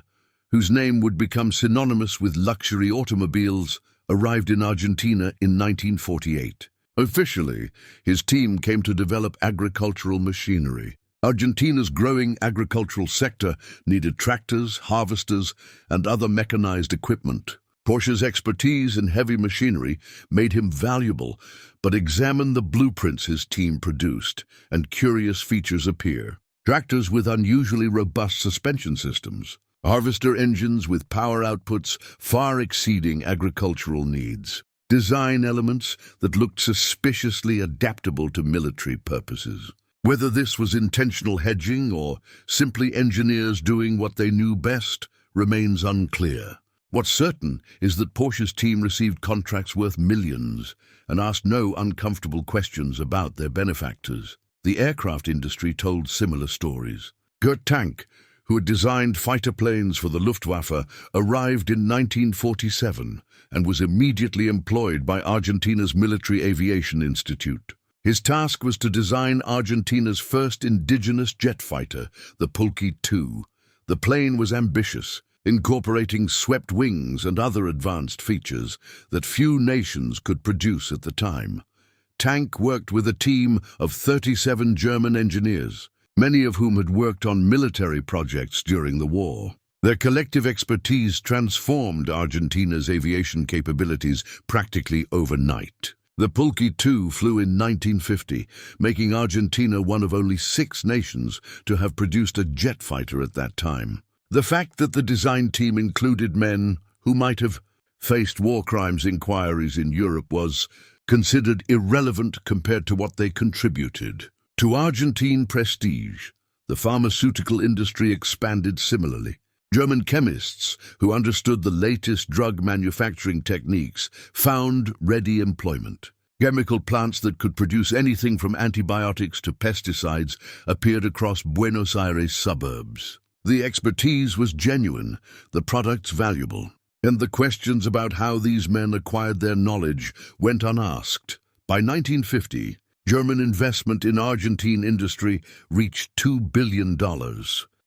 whose name would become synonymous with luxury automobiles, arrived in Argentina in 1948. Officially, his team came to develop agricultural machinery. Argentina's growing agricultural sector needed tractors, harvesters, and other mechanized equipment. Porsche's expertise in heavy machinery made him valuable, but examine the blueprints his team produced, and curious features appear. Tractors with unusually robust suspension systems, harvester engines with power outputs far exceeding agricultural needs, design elements that looked suspiciously adaptable to military purposes. Whether this was intentional hedging or simply engineers doing what they knew best remains unclear. What's certain is that Porsche's team received contracts worth millions and asked no uncomfortable questions about their benefactors. The aircraft industry told similar stories. Gert Tank, who had designed fighter planes for the Luftwaffe, arrived in 1947 and was immediately employed by Argentina's Military Aviation Institute. His task was to design Argentina's first indigenous jet fighter, the Pulque II. The plane was ambitious, incorporating swept wings and other advanced features that few nations could produce at the time. Tank worked with a team of 37 German engineers, many of whom had worked on military projects during the war. Their collective expertise transformed Argentina's aviation capabilities practically overnight. The Pulque II flew in 1950, making Argentina one of only 6 nations to have produced a jet fighter at that time. The fact that the design team included men who might have faced war crimes inquiries in Europe was considered irrelevant compared to what they contributed. To Argentine prestige, the pharmaceutical industry expanded similarly. German chemists who understood the latest drug manufacturing techniques found ready employment. Chemical plants that could produce anything from antibiotics to pesticides appeared across Buenos Aires suburbs. The expertise was genuine, the products valuable, and the questions about how these men acquired their knowledge went unasked. By 1950, German investment in Argentine industry reached $2 billion.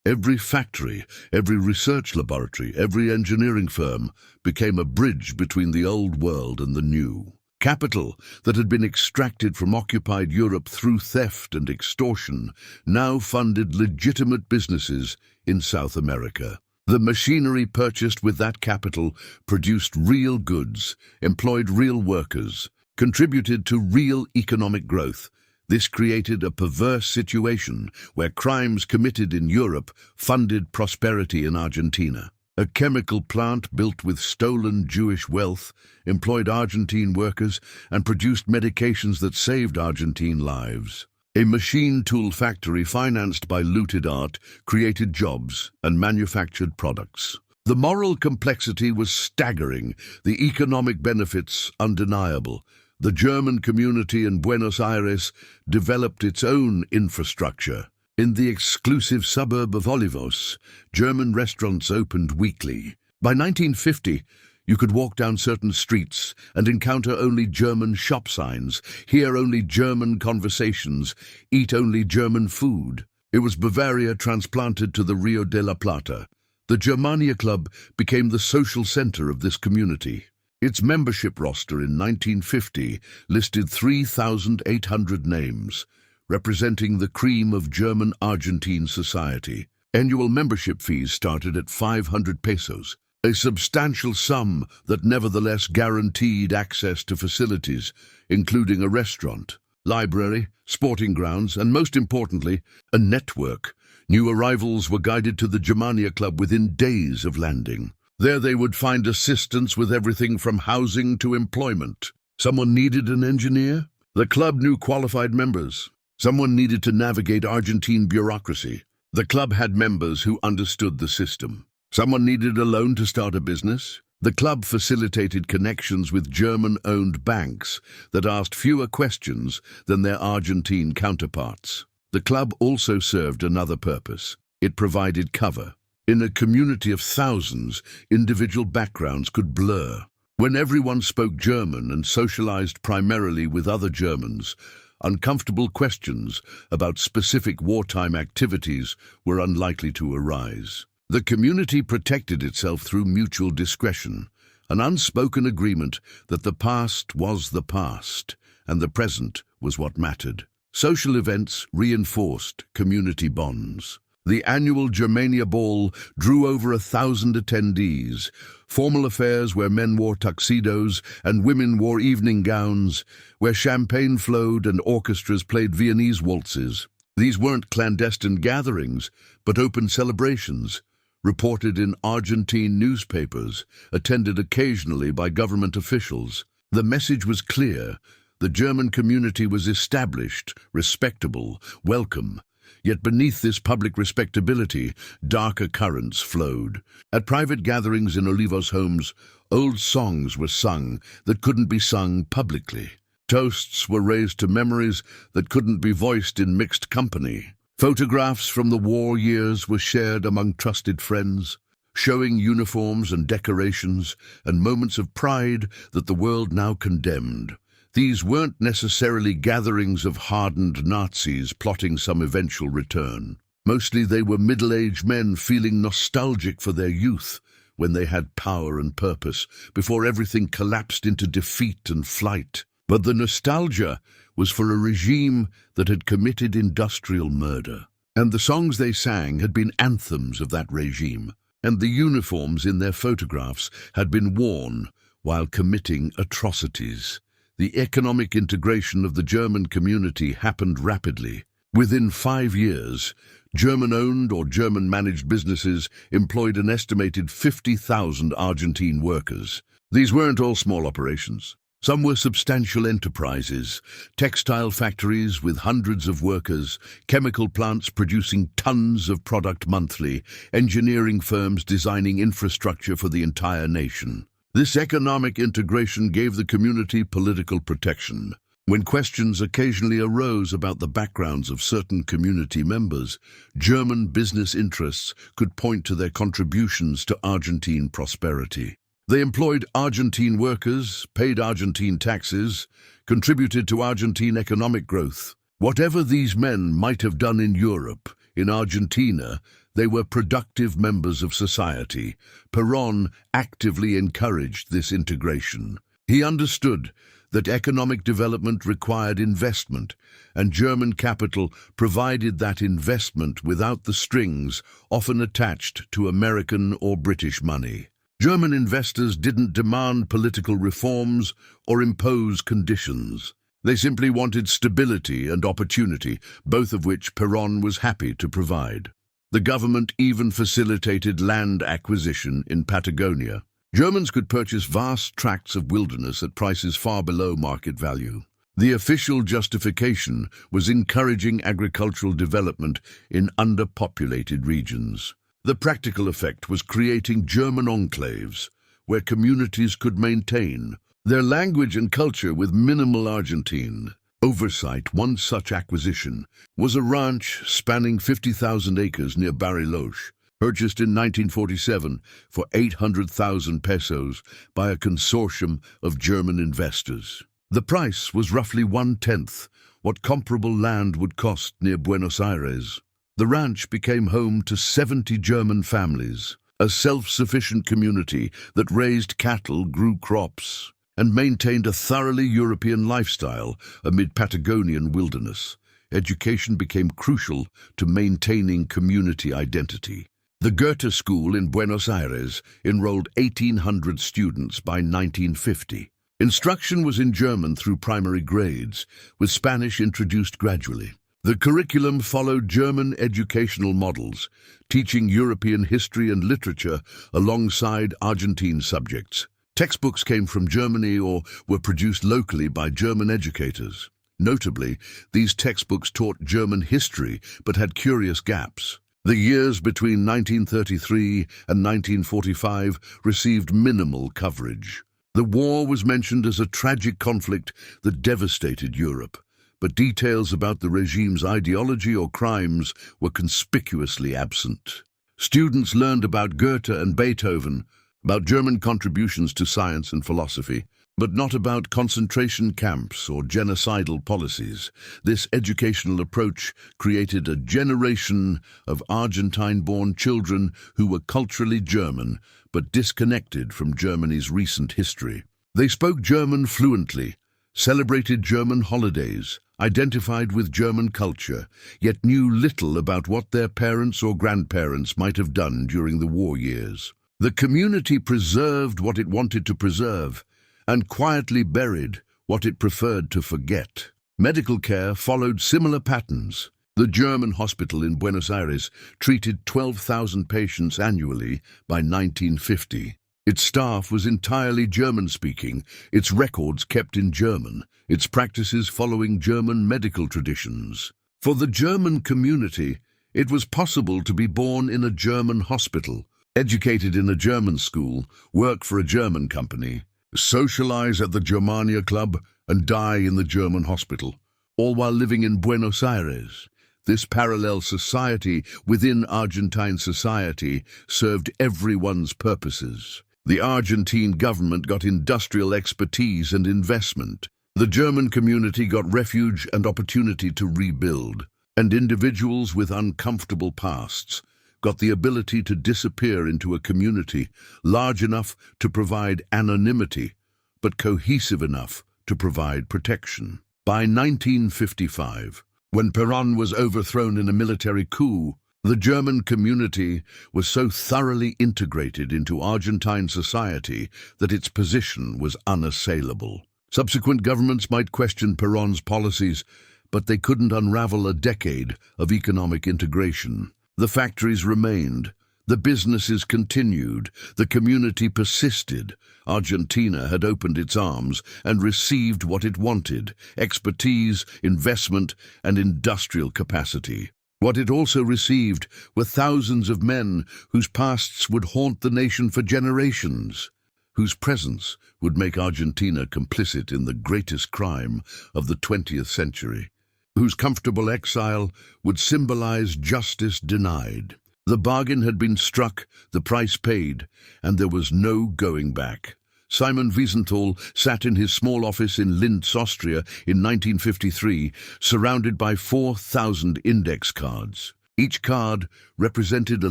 Every factory, every research laboratory, every engineering firm became a bridge between the old world and the new. Capital that had been extracted from occupied Europe through theft and extortion now funded legitimate businesses in South America. The machinery purchased with that capital produced real goods, employed real workers, contributed to real economic growth. This created a perverse situation where crimes committed in Europe funded prosperity in Argentina. A chemical plant built with stolen Jewish wealth employed Argentine workers and produced medications that saved Argentine lives. A machine tool factory financed by looted art created jobs and manufactured products. The moral complexity was staggering, the economic benefits undeniable. The German community in Buenos Aires developed its own infrastructure. In the exclusive suburb of Olivos, German restaurants opened weekly. By 1950, you could walk down certain streets and encounter only German shop signs, hear only German conversations, eat only German food. It was Bavaria transplanted to the Rio de la Plata. The Germania Club became the social center of this community. Its membership roster in 1950 listed 3,800 names, representing the cream of German Argentine society. Annual membership fees started at 500 pesos, a substantial sum that nevertheless guaranteed access to facilities, including a restaurant, library, sporting grounds, and most importantly, a network. New arrivals were guided to the Germania Club within days of landing. There they would find assistance with everything from housing to employment. Someone needed an engineer? The club knew qualified members. Someone needed to navigate Argentine bureaucracy. The club had members who understood the system. Someone needed a loan to start a business. The club facilitated connections with German-owned banks that asked fewer questions than their Argentine counterparts. The club also served another purpose. It provided cover. In a community of thousands, individual backgrounds could blur. When everyone spoke German and socialized primarily with other Germans, uncomfortable questions about specific wartime activities were unlikely to arise. The community protected itself through mutual discretion, an unspoken agreement that the past was the past and the present was what mattered. Social events reinforced community bonds. The annual Germania Ball drew over 1,000 attendees. Formal affairs where men wore tuxedos and women wore evening gowns, where champagne flowed and orchestras played Viennese waltzes. These weren't clandestine gatherings, but open celebrations, reported in Argentine newspapers, attended occasionally by government officials. The message was clear. The German community was established, respectable, welcome. Yet beneath this public respectability, darker currents flowed. At private gatherings in Olivos homes, old songs were sung that couldn't be sung publicly. Toasts were raised to memories that couldn't be voiced in mixed company. Photographs from the war years were shared among trusted friends, showing uniforms and decorations and moments of pride that the world now condemned. These weren't necessarily gatherings of hardened Nazis plotting some eventual return. Mostly they were middle-aged men feeling nostalgic for their youth when they had power and purpose, before everything collapsed into defeat and flight. But the nostalgia was for a regime that had committed industrial murder. And the songs they sang had been anthems of that regime. And the uniforms in their photographs had been worn while committing atrocities. The economic integration of the German community happened rapidly. Within 5 years, German-owned or German-managed businesses employed an estimated 50,000 Argentine workers. These weren't all small operations. Some were substantial enterprises, textile factories with hundreds of workers, chemical plants producing tons of product monthly, engineering firms designing infrastructure for the entire nation. This economic integration gave the community political protection. When questions occasionally arose about the backgrounds of certain community members, German business interests could point to their contributions to Argentine prosperity. They employed Argentine workers, paid Argentine taxes, contributed to Argentine economic growth. Whatever these men might have done in Europe, in Argentina, they were productive members of society. Perón actively encouraged this integration. He understood that economic development required investment, and German capital provided that investment without the strings often attached to American or British money. German investors didn't demand political reforms or impose conditions. They simply wanted stability and opportunity, both of which Peron was happy to provide. The government even facilitated land acquisition in Patagonia. Germans could purchase vast tracts of wilderness at prices far below market value. The official justification was encouraging agricultural development in underpopulated regions. The practical effect was creating German enclaves, where communities could maintain their language and culture with minimal Argentine oversight. One such acquisition was a ranch spanning 50,000 acres near Bariloche, purchased in 1947 for 800,000 pesos by a consortium of German investors. The price was roughly 1/10 what comparable land would cost near Buenos Aires. The ranch became home to 70 German families, a self-sufficient community that raised cattle, grew crops, and maintained a thoroughly European lifestyle amid Patagonian wilderness. Education became crucial to maintaining community identity. The Goethe School in Buenos Aires enrolled 1,800 students by 1950. Instruction was in German through primary grades, with Spanish introduced gradually. The curriculum followed German educational models, teaching European history and literature alongside Argentine subjects. Textbooks came from Germany or were produced locally by German educators. Notably, these textbooks taught German history but had curious gaps. The years between 1933 and 1945 received minimal coverage. The war was mentioned as a tragic conflict that devastated Europe, but details about the regime's ideology or crimes were conspicuously absent. Students learned about Goethe and Beethoven, about German contributions to science and philosophy, but not about concentration camps or genocidal policies. This educational approach created a generation of Argentine-born children who were culturally German, but disconnected from Germany's recent history. They spoke German fluently, celebrated German holidays, identified with German culture, yet knew little about what their parents or grandparents might have done during the war years. The community preserved what it wanted to preserve, and quietly buried what it preferred to forget. Medical care followed similar patterns. The German hospital in Buenos Aires treated 12,000 patients annually by 1950. Its staff was entirely German-speaking, its records kept in German, its practices following German medical traditions. For the German community, it was possible to be born in a German hospital, educated in a German school, work for a German company, socialize at the Germania Club, and die in the German hospital, all while living in Buenos Aires. This parallel society within Argentine society served everyone's purposes. The Argentine government got industrial expertise and investment. The German community got refuge and opportunity to rebuild. And individuals with uncomfortable pasts got the ability to disappear into a community large enough to provide anonymity, but cohesive enough to provide protection. By 1955, when Peron was overthrown in a military coup, the German community was so thoroughly integrated into Argentine society that its position was unassailable. Subsequent governments might question Peron's policies, but they couldn't unravel a decade of economic integration. The factories remained, the businesses continued, the community persisted. Argentina had opened its arms and received what it wanted: expertise, investment, and industrial capacity. What it also received were thousands of men whose pasts would haunt the nation for generations, whose presence would make Argentina complicit in the greatest crime of the 20th century, whose comfortable exile would symbolize justice denied. The bargain had been struck, the price paid, and there was no going back. Simon Wiesenthal sat in his small office in Linz, Austria in 1953, surrounded by 4,000 index cards. Each card represented a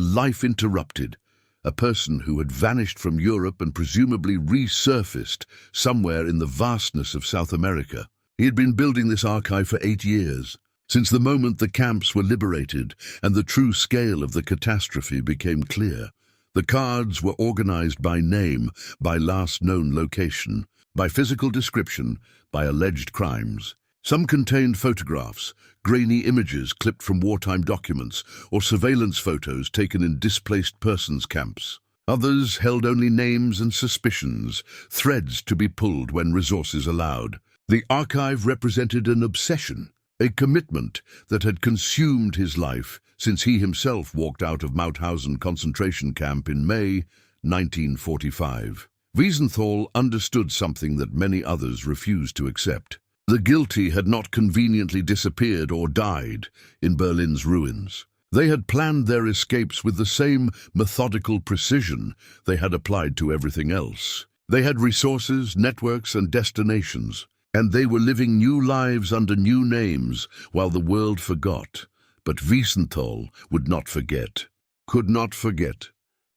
life interrupted, a person who had vanished from Europe and presumably resurfaced somewhere in the vastness of South America. He had been building this archive for 8 years, since the moment the camps were liberated and the true scale of the catastrophe became clear. The cards were organized by name, by last known location, by physical description, by alleged crimes. Some contained photographs, grainy images clipped from wartime documents, or surveillance photos taken in displaced persons camps. Others held only names and suspicions, threads to be pulled when resources allowed. The archive represented an obsession, a commitment that had consumed his life since he himself walked out of Mauthausen concentration camp in May 1945. Wiesenthal understood something that many others refused to accept. The guilty had not conveniently disappeared or died in Berlin's ruins. They had planned their escapes with the same methodical precision they had applied to everything else. They had resources, networks, and destinations, and they were living new lives under new names while the world forgot. But Wiesenthal would not forget, could not forget.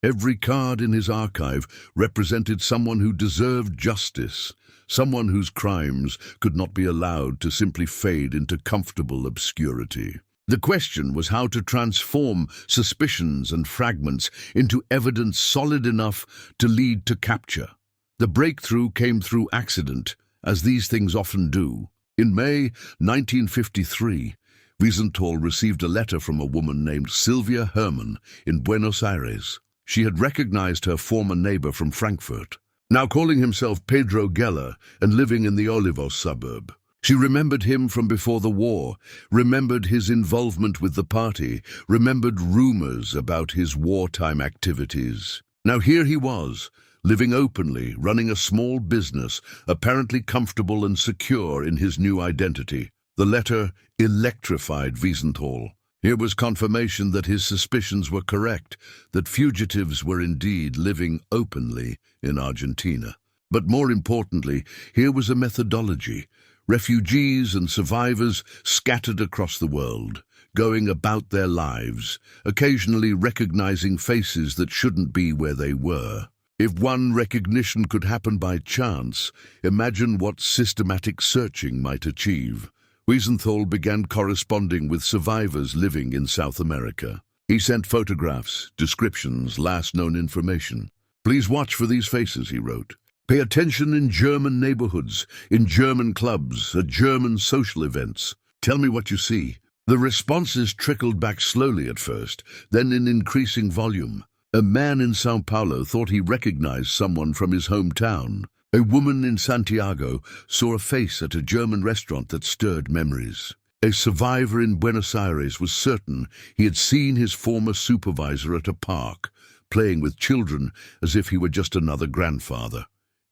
Every card in his archive represented someone who deserved justice, someone whose crimes could not be allowed to simply fade into comfortable obscurity. The question was how to transform suspicions and fragments into evidence solid enough to lead to capture. The breakthrough came through accident, as these things often do. In May 1953, Wiesenthal received a letter from a woman named Sylvia Hermann in Buenos Aires. She had recognized her former neighbor from Frankfurt, now calling himself Pedro Geller and living in the Olivos suburb. She remembered him from before the war, remembered his involvement with the party, remembered rumors about his wartime activities. Now here he was, living openly, running a small business, apparently comfortable and secure in his new identity. The letter electrified Wiesenthal. Here was confirmation that his suspicions were correct, that fugitives were indeed living openly in Argentina. But more importantly, here was a methodology. Refugees and survivors scattered across the world, going about their lives, occasionally recognizing faces that shouldn't be where they were. If one recognition could happen by chance, imagine what systematic searching might achieve. Wiesenthal began corresponding with survivors living in South America. He sent photographs, descriptions, last known information. "Please watch for these faces," he wrote. "Pay attention in German neighborhoods, in German clubs, at German social events. Tell me what you see." The responses trickled back slowly at first, then in increasing volume. A man in São Paulo thought he recognized someone from his hometown. A woman in Santiago saw a face at a German restaurant that stirred memories. A survivor in Buenos Aires was certain he had seen his former supervisor at a park, playing with children as if he were just another grandfather.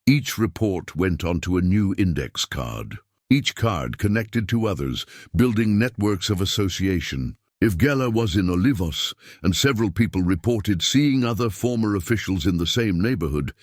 Each report went onto a new index card. Each card connected to others, building networks of association. If Geller was in Olivos, and several people reported seeing other former officials in the same neighborhood,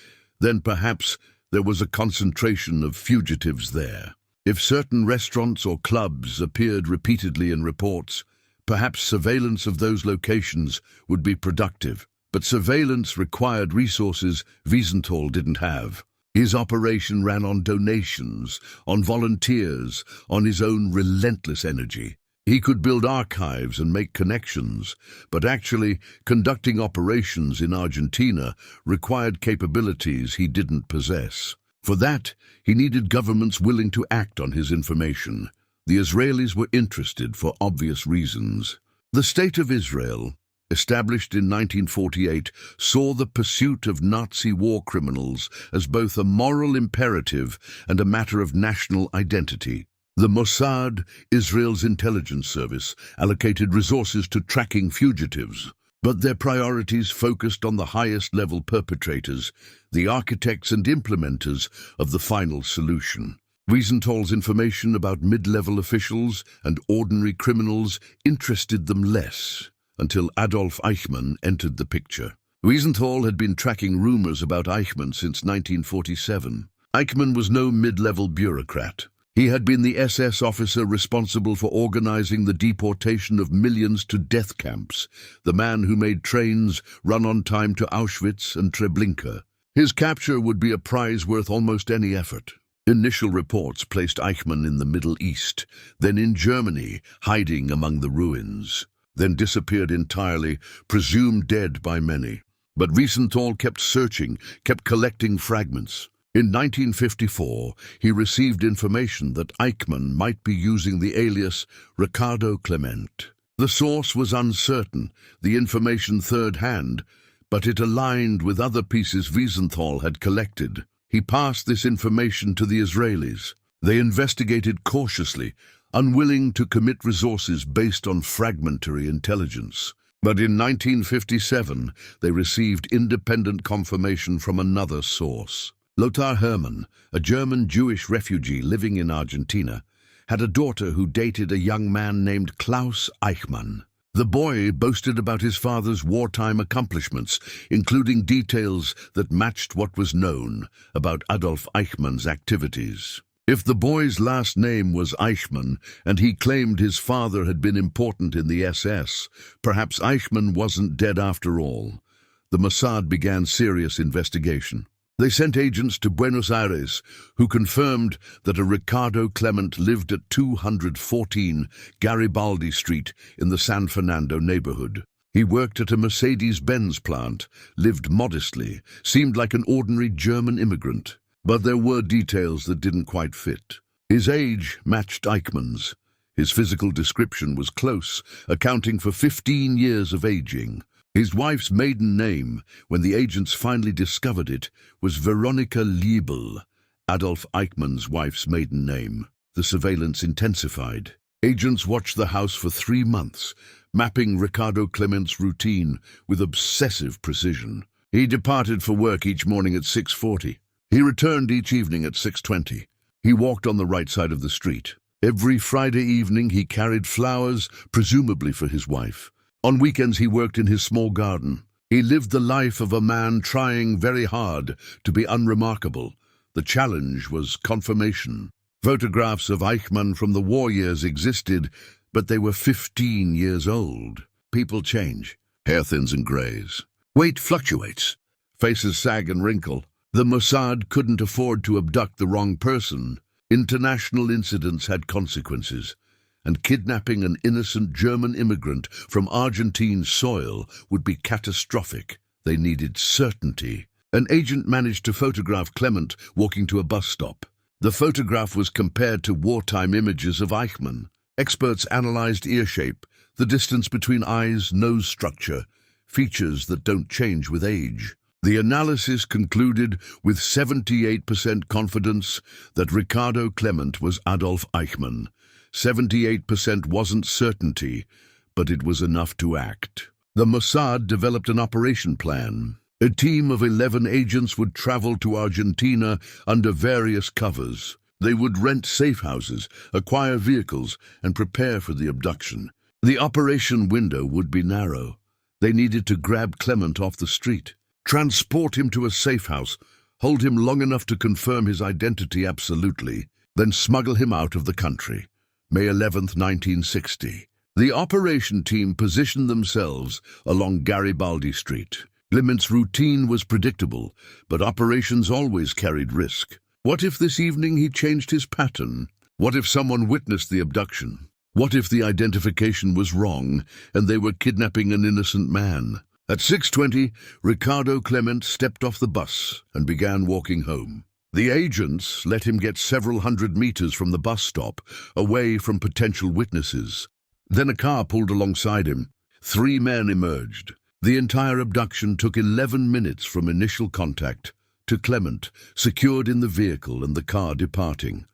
then perhaps there was a concentration of fugitives there. If certain restaurants or clubs appeared repeatedly in reports, perhaps surveillance of those locations would be productive. But surveillance required resources Wiesenthal didn't have. His operation ran on donations, on volunteers, on his own relentless energy. He could build archives and make connections, but actually conducting operations in Argentina required capabilities he didn't possess. For that, he needed governments willing to act on his information. The Israelis were interested for obvious reasons. The State of Israel, established in 1948, saw the pursuit of Nazi war criminals as both a moral imperative and a matter of national identity. The Mossad, Israel's intelligence service, allocated resources to tracking fugitives, but their priorities focused on the highest-level perpetrators, the architects and implementers of the final solution. Wiesenthal's information about mid-level officials and ordinary criminals interested them less, until Adolf Eichmann entered the picture. Wiesenthal had been tracking rumors about Eichmann since 1947. Eichmann was no mid-level bureaucrat. He had been the SS officer responsible for organizing the deportation of millions to death camps, the man who made trains run on time to Auschwitz and Treblinka. His capture would be a prize worth almost any effort. Initial reports placed Eichmann in the Middle East, then in Germany, hiding among the ruins, then disappeared entirely, presumed dead by many. But Wiesenthal kept searching, kept collecting fragments. In 1954, he received information that Eichmann might be using the alias Ricardo Clement. The source was uncertain, the information third-hand, but it aligned with other pieces Wiesenthal had collected. He passed this information to the Israelis. They investigated cautiously, unwilling to commit resources based on fragmentary intelligence. But in 1957, they received independent confirmation from another source. Lothar Hermann, a German Jewish refugee living in Argentina, had a daughter who dated a young man named Klaus Eichmann. The boy boasted about his father's wartime accomplishments, including details that matched what was known about Adolf Eichmann's activities. If the boy's last name was Eichmann, and he claimed his father had been important in the SS, perhaps Eichmann wasn't dead after all. The Mossad began serious investigation. They sent agents to Buenos Aires, who confirmed that a Ricardo Clement lived at 214 Garibaldi Street in the San Fernando neighborhood. He worked at a Mercedes-Benz plant, lived modestly, seemed like an ordinary German immigrant. But there were details that didn't quite fit. His age matched Eichmann's. His physical description was close, accounting for 15 years of aging. His wife's maiden name, when the agents finally discovered it, was Veronika Liebel, Adolf Eichmann's wife's maiden name. The surveillance intensified. Agents watched the house for 3 months, mapping Ricardo Clement's routine with obsessive precision. He departed for work each morning at 6:40. He returned each evening at 6:20. He walked on the right side of the street. Every Friday evening he carried flowers, presumably for his wife. On weekends he worked in his small garden. He lived the life of a man trying very hard to be unremarkable. The challenge was confirmation. Photographs of Eichmann from the war years existed, but they were 15 years old. People change. Hair thins and grays. Weight fluctuates. Faces sag and wrinkle. The Mossad couldn't afford to abduct the wrong person. International incidents had consequences, and kidnapping an innocent German immigrant from Argentine soil would be catastrophic. They needed certainty. An agent managed to photograph Clement walking to a bus stop. The photograph was compared to wartime images of Eichmann. Experts analyzed ear shape, the distance between eyes, nose structure, features that don't change with age. The analysis concluded with 78% confidence that Ricardo Clement was Adolf Eichmann. 78% wasn't certainty, but it was enough to act. The Mossad developed an operation plan. A team of 11 agents would travel to Argentina under various covers. They would rent safe houses, acquire vehicles, and prepare for the abduction. The operation window would be narrow. They needed to grab Clement off the street, transport him to a safe house, hold him long enough to confirm his identity absolutely, then smuggle him out of the country. May 11, 1960. The operation team positioned themselves along Garibaldi Street. Clement's routine was predictable, but operations always carried risk. What if this evening he changed his pattern? What if someone witnessed the abduction? What if the identification was wrong and they were kidnapping an innocent man? At 6:20, Ricardo Clement stepped off the bus and began walking home. The agents let him get several hundred meters from the bus stop, away from potential witnesses. Then a car pulled alongside him. 3 men emerged. The entire abduction took 11 minutes from initial contact to Clement, secured in the vehicle and the car departing.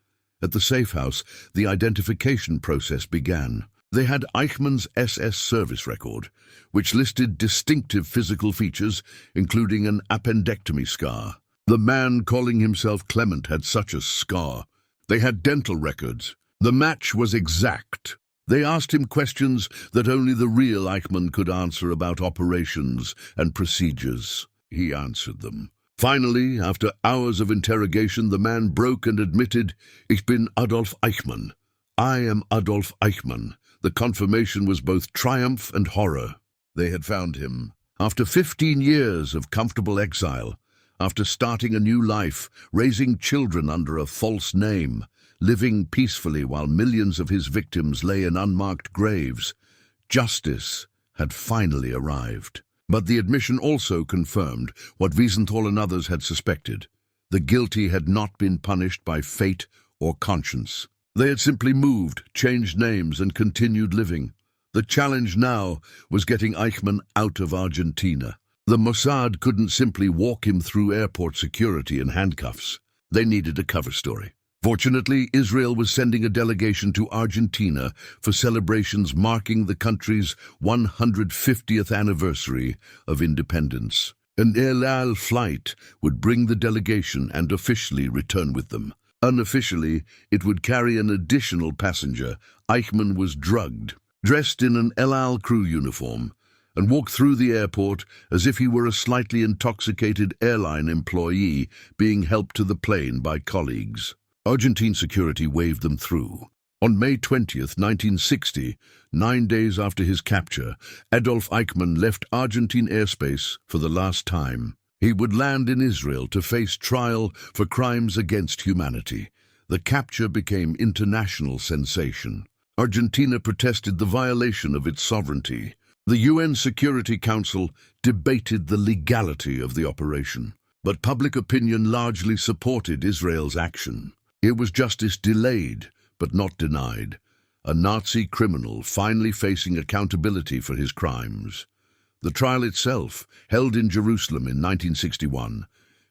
At the safe house, the identification process began. They had Eichmann's SS service record, which listed distinctive physical features, including an appendectomy scar. The man calling himself Clement had such a scar. They had dental records. The match was exact. They asked him questions that only the real Eichmann could answer about operations and procedures. He answered them. Finally, after hours of interrogation, the man broke and admitted, "Ich bin Adolf Eichmann. I am Adolf Eichmann." The confirmation was both triumph and horror. They had found him. After 15 years of comfortable exile, after starting a new life, raising children under a false name, living peacefully while millions of his victims lay in unmarked graves, justice had finally arrived. But the admission also confirmed what Wiesenthal and others had suspected. The guilty had not been punished by fate or conscience. They had simply moved, changed names, and continued living. The challenge now was getting Eichmann out of Argentina. The Mossad couldn't simply walk him through airport security in handcuffs. They needed a cover story. Fortunately, Israel was sending a delegation to Argentina for celebrations marking the country's 150th anniversary of independence. An El Al flight would bring the delegation and officially return with them. Unofficially, it would carry an additional passenger. Eichmann was drugged, dressed in an El Al crew uniform, and walked through the airport as if he were a slightly intoxicated airline employee being helped to the plane by colleagues. Argentine security waved them through. On May 20th, 1960, 9 days after his capture, Adolf Eichmann left Argentine airspace for the last time. He would land in Israel to face trial for crimes against humanity. The capture became international sensation. Argentina protested the violation of its sovereignty. The UN Security Council debated the legality of the operation, but public opinion largely supported Israel's action. It was justice delayed, but not denied. A Nazi criminal finally facing accountability for his crimes. The trial itself, held in Jerusalem in 1961,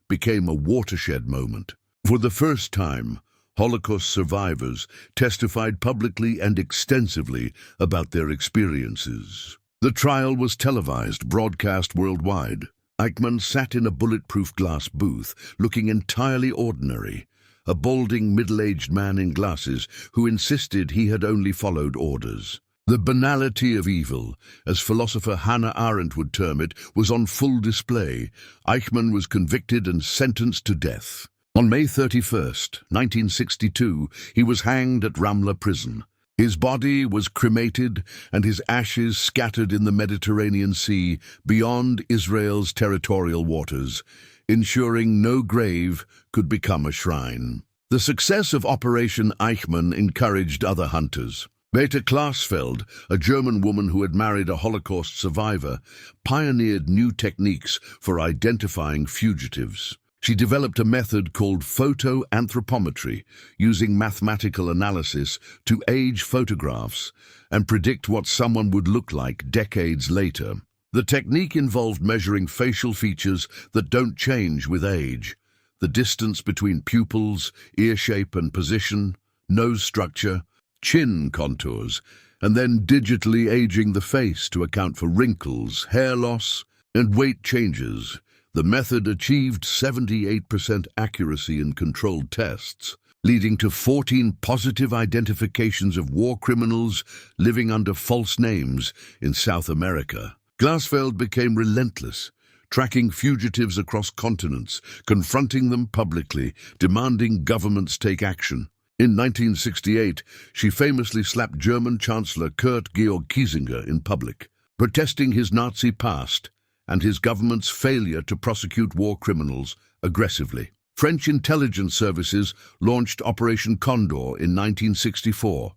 became a watershed moment. For the first time, Holocaust survivors testified publicly and extensively about their experiences. The trial was televised, broadcast worldwide. Eichmann sat in a bulletproof glass booth, looking entirely ordinary, a balding middle-aged man in glasses who insisted he had only followed orders. The banality of evil, as philosopher Hannah Arendt would term it, was on full display. Eichmann was convicted and sentenced to death. On May 31st, 1962, he was hanged at Ramla prison. His body was cremated and his ashes scattered in the Mediterranean Sea beyond Israel's territorial waters, ensuring no grave could become a shrine. The success of Operation Eichmann encouraged other hunters. Beta Klarsfeld, a German woman who had married a Holocaust survivor, pioneered new techniques for identifying fugitives. She developed a method called photoanthropometry, using mathematical analysis to age photographs and predict what someone would look like decades later. The technique involved measuring facial features that don't change with age, the distance between pupils, ear shape and position, nose structure, chin contours, and then digitally aging the face to account for wrinkles, hair loss, and weight changes. The method achieved 78% accuracy in controlled tests, leading to 14 positive identifications of war criminals living under false names in South America. Glasfeld became relentless, tracking fugitives across continents, confronting them publicly, demanding governments take action. In 1968, she famously slapped German Chancellor Kurt Georg Kiesinger in public, protesting his Nazi past and his government's failure to prosecute war criminals aggressively. French intelligence services launched Operation Condor in 1964,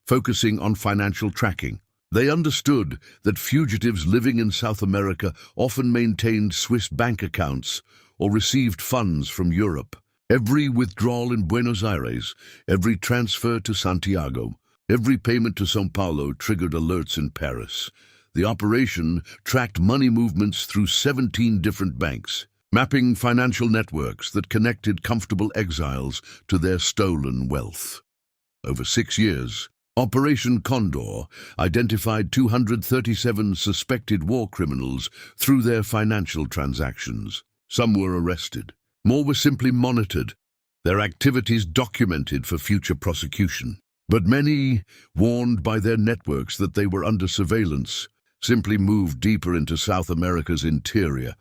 focusing on financial tracking. They understood that fugitives living in South America often maintained Swiss bank accounts or received funds from Europe. Every withdrawal in Buenos Aires, every transfer to Santiago, every payment to São Paulo triggered alerts in Paris. The operation tracked money movements through 17 different banks, mapping financial networks that connected comfortable exiles to their stolen wealth. Over 6 years, Operation Condor identified 237 suspected war criminals through their financial transactions. Some were arrested. More were simply monitored, their activities documented for future prosecution. But many, warned by their networks that they were under surveillance, simply moved deeper into South America's interior,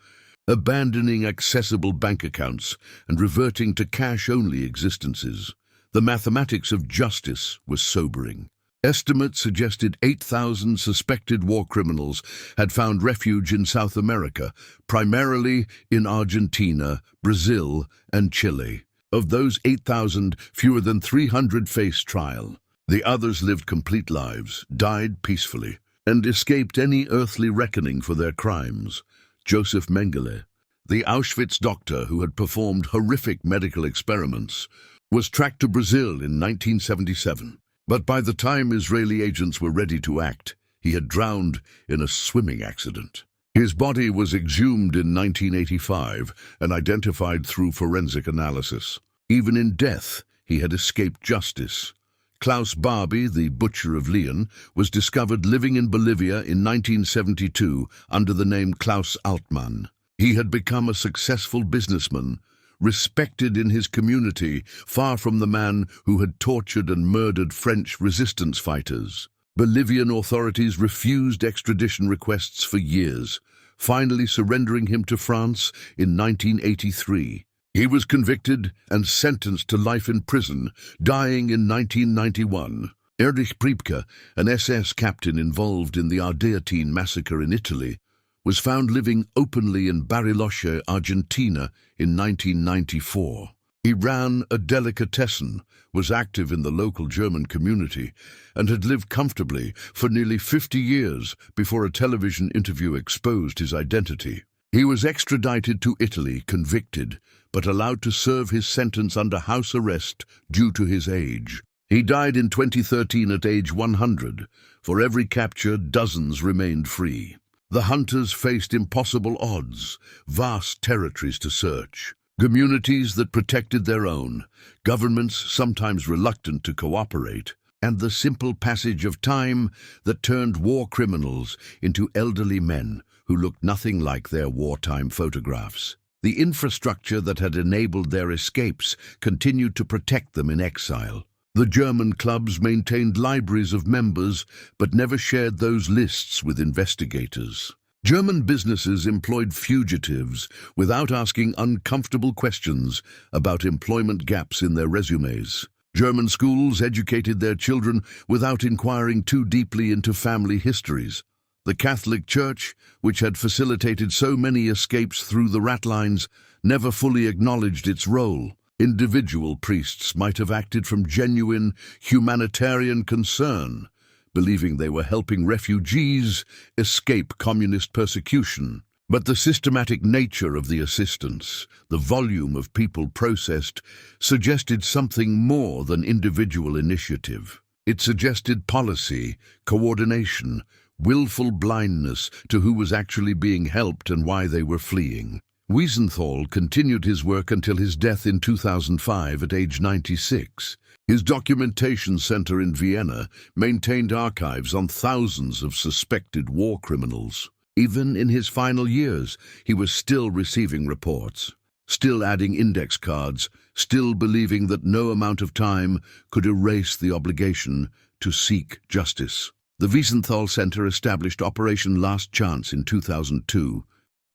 abandoning accessible bank accounts and reverting to cash-only existences. The mathematics of justice was sobering. Estimates suggested 8,000 suspected war criminals had found refuge in South America, primarily in Argentina, Brazil, and Chile. Of those 8,000, fewer than 300 faced trial. The others lived complete lives, died peacefully, and escaped any earthly reckoning for their crimes. Joseph Mengele, The Auschwitz doctor who had performed horrific medical experiments was tracked to Brazil in 1977. But by the time Israeli agents were ready to act, he had drowned in a swimming accident. His body was exhumed in 1985 and identified through forensic analysis. Even in death, he had escaped justice. Klaus Barbie, the butcher of Leon, was discovered living in Bolivia in 1972 under the name Klaus Altmann. He had become a successful businessman, respected in his community, far from the man who had tortured and murdered French resistance fighters. Bolivian authorities refused extradition requests for years, finally surrendering him to France in 1983. He was convicted and sentenced to life in prison, dying in 1991. Erich Priebke, an SS captain involved in the Ardeatine massacre in Italy, was found living openly in Bariloche, Argentina in 1994. He ran a delicatessen, was active in the local German community, and had lived comfortably for nearly 50 years before a television interview exposed his identity. He was extradited to Italy, convicted, but allowed to serve his sentence under house arrest due to his age. He died in 2013 at age 100. For every capture, dozens remained free. The hunters faced impossible odds, vast territories to search, communities that protected their own, governments sometimes reluctant to cooperate, and the simple passage of time that turned war criminals into elderly men who looked nothing like their wartime photographs. The infrastructure that had enabled their escapes continued to protect them in exile. The German clubs maintained libraries of members, but never shared those lists with investigators. German businesses employed fugitives without asking uncomfortable questions about employment gaps in their resumes. German schools educated their children without inquiring too deeply into family histories. The Catholic Church, which had facilitated so many escapes through the rat lines, never fully acknowledged its role. Individual priests might have acted from genuine humanitarian concern, believing they were helping refugees escape communist persecution. But the systematic nature of the assistance, the volume of people processed, suggested something more than individual initiative. It suggested policy, coordination, willful blindness to who was actually being helped and why they were fleeing. Wiesenthal continued his work until his death in 2005 at age 96. His documentation center in Vienna maintained archives on thousands of suspected war criminals. Even in his final years, he was still receiving reports, still adding index cards, still believing that no amount of time could erase the obligation to seek justice. The Wiesenthal Center established Operation Last Chance in 2002,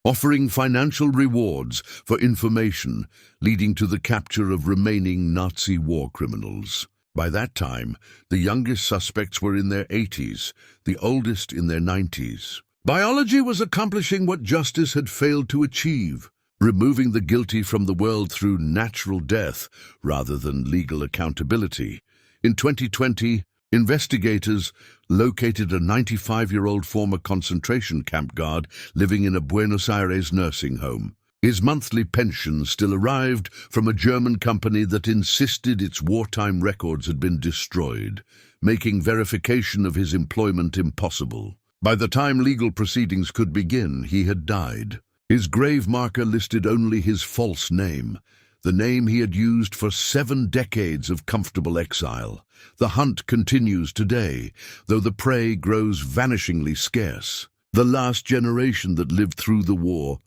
offering financial rewards for information leading to the capture of remaining Nazi war criminals. By that time, the youngest suspects were in their 80s, the oldest in their 90s. Biology was accomplishing what justice had failed to achieve, removing the guilty from the world through natural death rather than legal accountability. In 2020, investigators located a 95-year-old former concentration camp guard living in a Buenos Aires nursing home. His monthly pension still arrived from a German company that insisted its wartime records had been destroyed, making verification of his employment impossible. By the time legal proceedings could begin, he had died. His grave marker listed only his false name, the name he had used for 7 decades of comfortable exile. The hunt continues today, though the prey grows vanishingly scarce. The last generation that lived through the war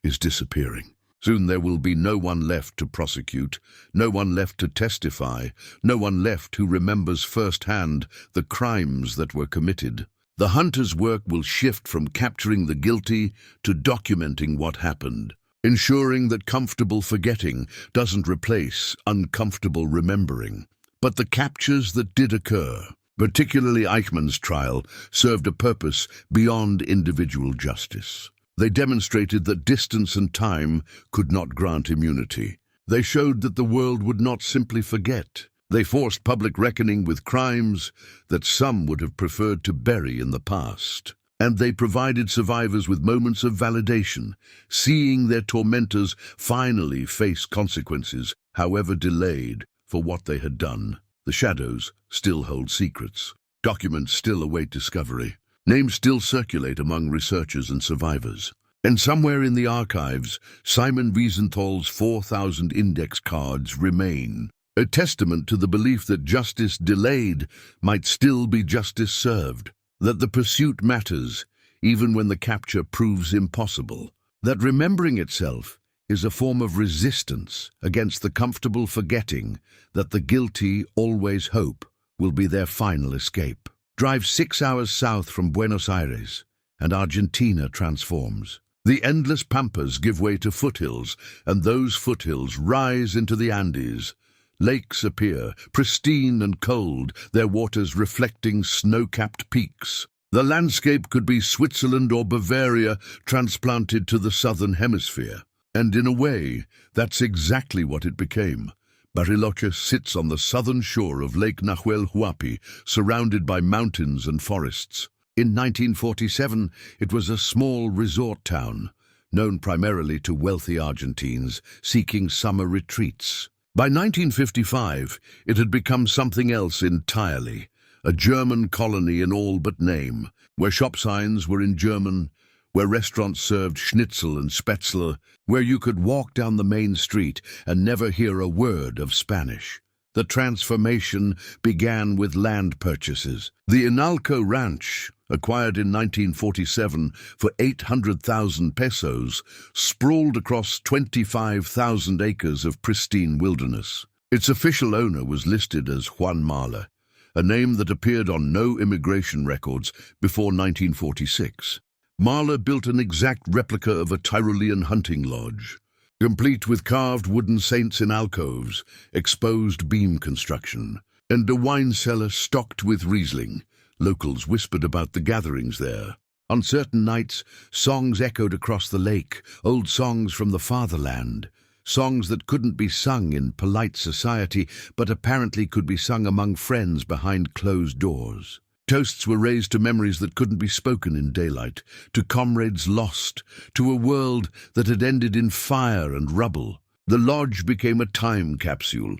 is disappearing. Soon there will be no one left to prosecute, no one left to testify, no one left who remembers firsthand the crimes that were committed. The hunter's work will shift from capturing the guilty to documenting what happened, ensuring that comfortable forgetting doesn't replace uncomfortable remembering. But the captures that did occur, particularly Eichmann's trial, served a purpose beyond individual justice. They demonstrated that distance and time could not grant immunity. They showed that the world would not simply forget. They forced public reckoning with crimes that some would have preferred to bury in the past. and they provided survivors with moments of validation, seeing their tormentors finally face consequences, however delayed, for what they had done. The shadows still hold secrets. Documents still await discovery. Names still circulate among researchers and survivors. And somewhere in the archives, Simon Wiesenthal's 4,000 index cards remain, a testament to the belief that justice delayed might still be justice served, that the pursuit matters even when the capture proves impossible, that remembering itself is a form of resistance against the comfortable forgetting that the guilty always hope will be their final escape. Drive 6 hours south from Buenos Aires, and Argentina transforms. The endless pampas give way to foothills, and those foothills rise into the Andes. Lakes appear, pristine and cold, their waters reflecting snow-capped peaks. The landscape could be Switzerland or Bavaria transplanted to the southern hemisphere. And in a way, that's exactly what it became. Bariloche sits on the southern shore of Lake Nahuel Huapi, surrounded by mountains and forests. In 1947, it was a small resort town, known primarily to wealthy Argentines seeking summer retreats. By 1955, it had become something else entirely, a German colony in all but name, where shop signs were in German, where restaurants served schnitzel and spätzle, where you could walk down the main street and never hear a word of Spanish. The transformation began with land purchases. The Inalco Ranch, acquired in 1947 for 800,000 pesos, sprawled across 25,000 acres of pristine wilderness. Its official owner was listed as Juan Mahler, a name that appeared on no immigration records before 1946. Mahler built an exact replica of a Tyrolean hunting lodge, complete with carved wooden saints in alcoves, exposed beam construction, and a wine cellar stocked with Riesling. Locals whispered about the gatherings there. On certain nights, songs echoed across the lake, old songs from the fatherland, songs that couldn't be sung in polite society, but apparently could be sung among friends behind closed doors. Toasts were raised to memories that couldn't be spoken in daylight, to comrades lost, to a world that had ended in fire and rubble. The lodge became a time capsule,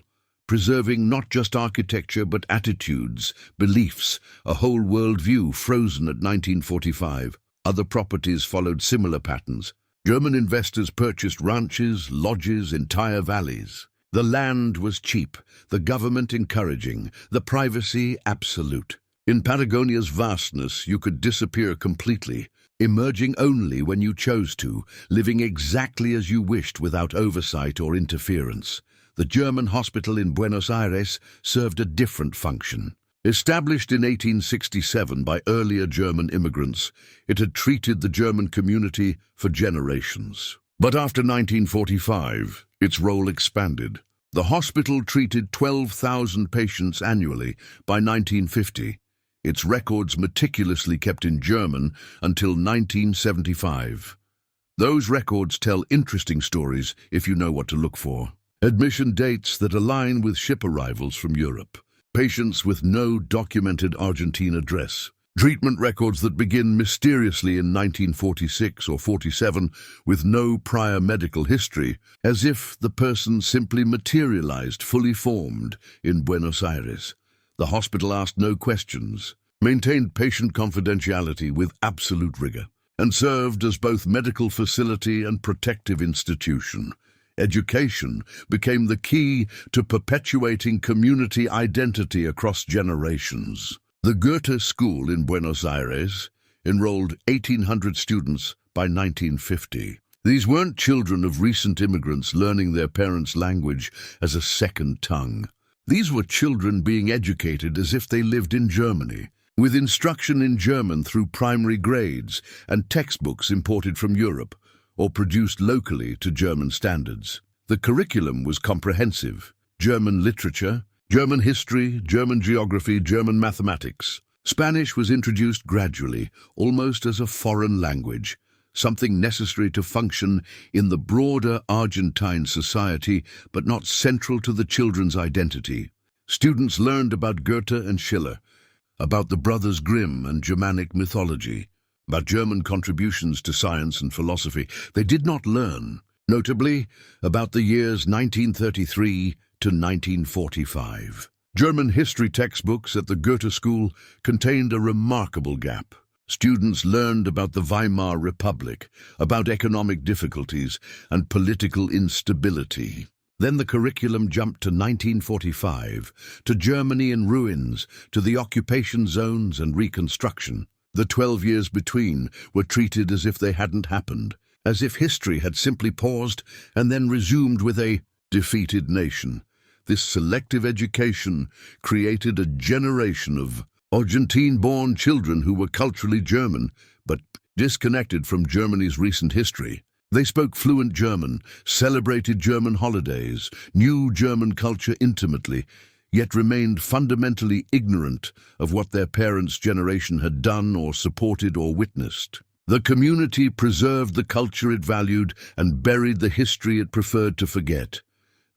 preserving not just architecture but attitudes, beliefs, a whole worldview frozen at 1945. Other properties followed similar patterns. German investors purchased ranches, lodges, entire valleys. The land was cheap, the government encouraging, the privacy absolute. In Patagonia's vastness, you could disappear completely, emerging only when you chose to, living exactly as you wished without oversight or interference. The German hospital in Buenos Aires served a different function. Established in 1867 by earlier German immigrants, it had treated the German community for generations. But after 1945, its role expanded. The hospital treated 12,000 patients annually by 1950. Its records meticulously kept in German until 1975. Those records tell interesting stories if you know what to look for. Admission dates that align with ship arrivals from Europe. Patients with no documented Argentine address. Treatment records that begin mysteriously in 1946 or 47 with no prior medical history, as if the person simply materialized fully formed in Buenos Aires. The hospital asked no questions, maintained patient confidentiality with absolute rigor, and served as both medical facility and protective institution. Education became the key to perpetuating community identity across generations. The Goethe School in Buenos Aires enrolled 1,800 students by 1950. These weren't children of recent immigrants learning their parents' language as a second tongue. These were children being educated as if they lived in Germany, with instruction in German through primary grades and textbooks imported from Europe or produced locally to German standards. The curriculum was comprehensive: German literature, German history, German geography, German mathematics. Spanish was introduced gradually, almost as a foreign language, something necessary to function in the broader Argentine society, but not central to the children's identity. Students learned about Goethe and Schiller, about the Brothers Grimm and Germanic mythology. about German contributions to science and philosophy. They did not learn, notably, about the years 1933 to 1945. German history textbooks at the Goethe School contained a remarkable gap. Students learned about the Weimar Republic, about economic difficulties and political instability. Then the curriculum jumped to 1945, to Germany in ruins, to the occupation zones and reconstruction. The 12 years between were treated as if they hadn't happened, as if history had simply paused and then resumed with a defeated nation. This selective education created a generation of Argentine-born children who were culturally German, but disconnected from Germany's recent history. They spoke fluent German, celebrated German holidays, knew German culture intimately, yet remained fundamentally ignorant of what their parents' generation had done or supported or witnessed. The community preserved the culture it valued and buried the history it preferred to forget.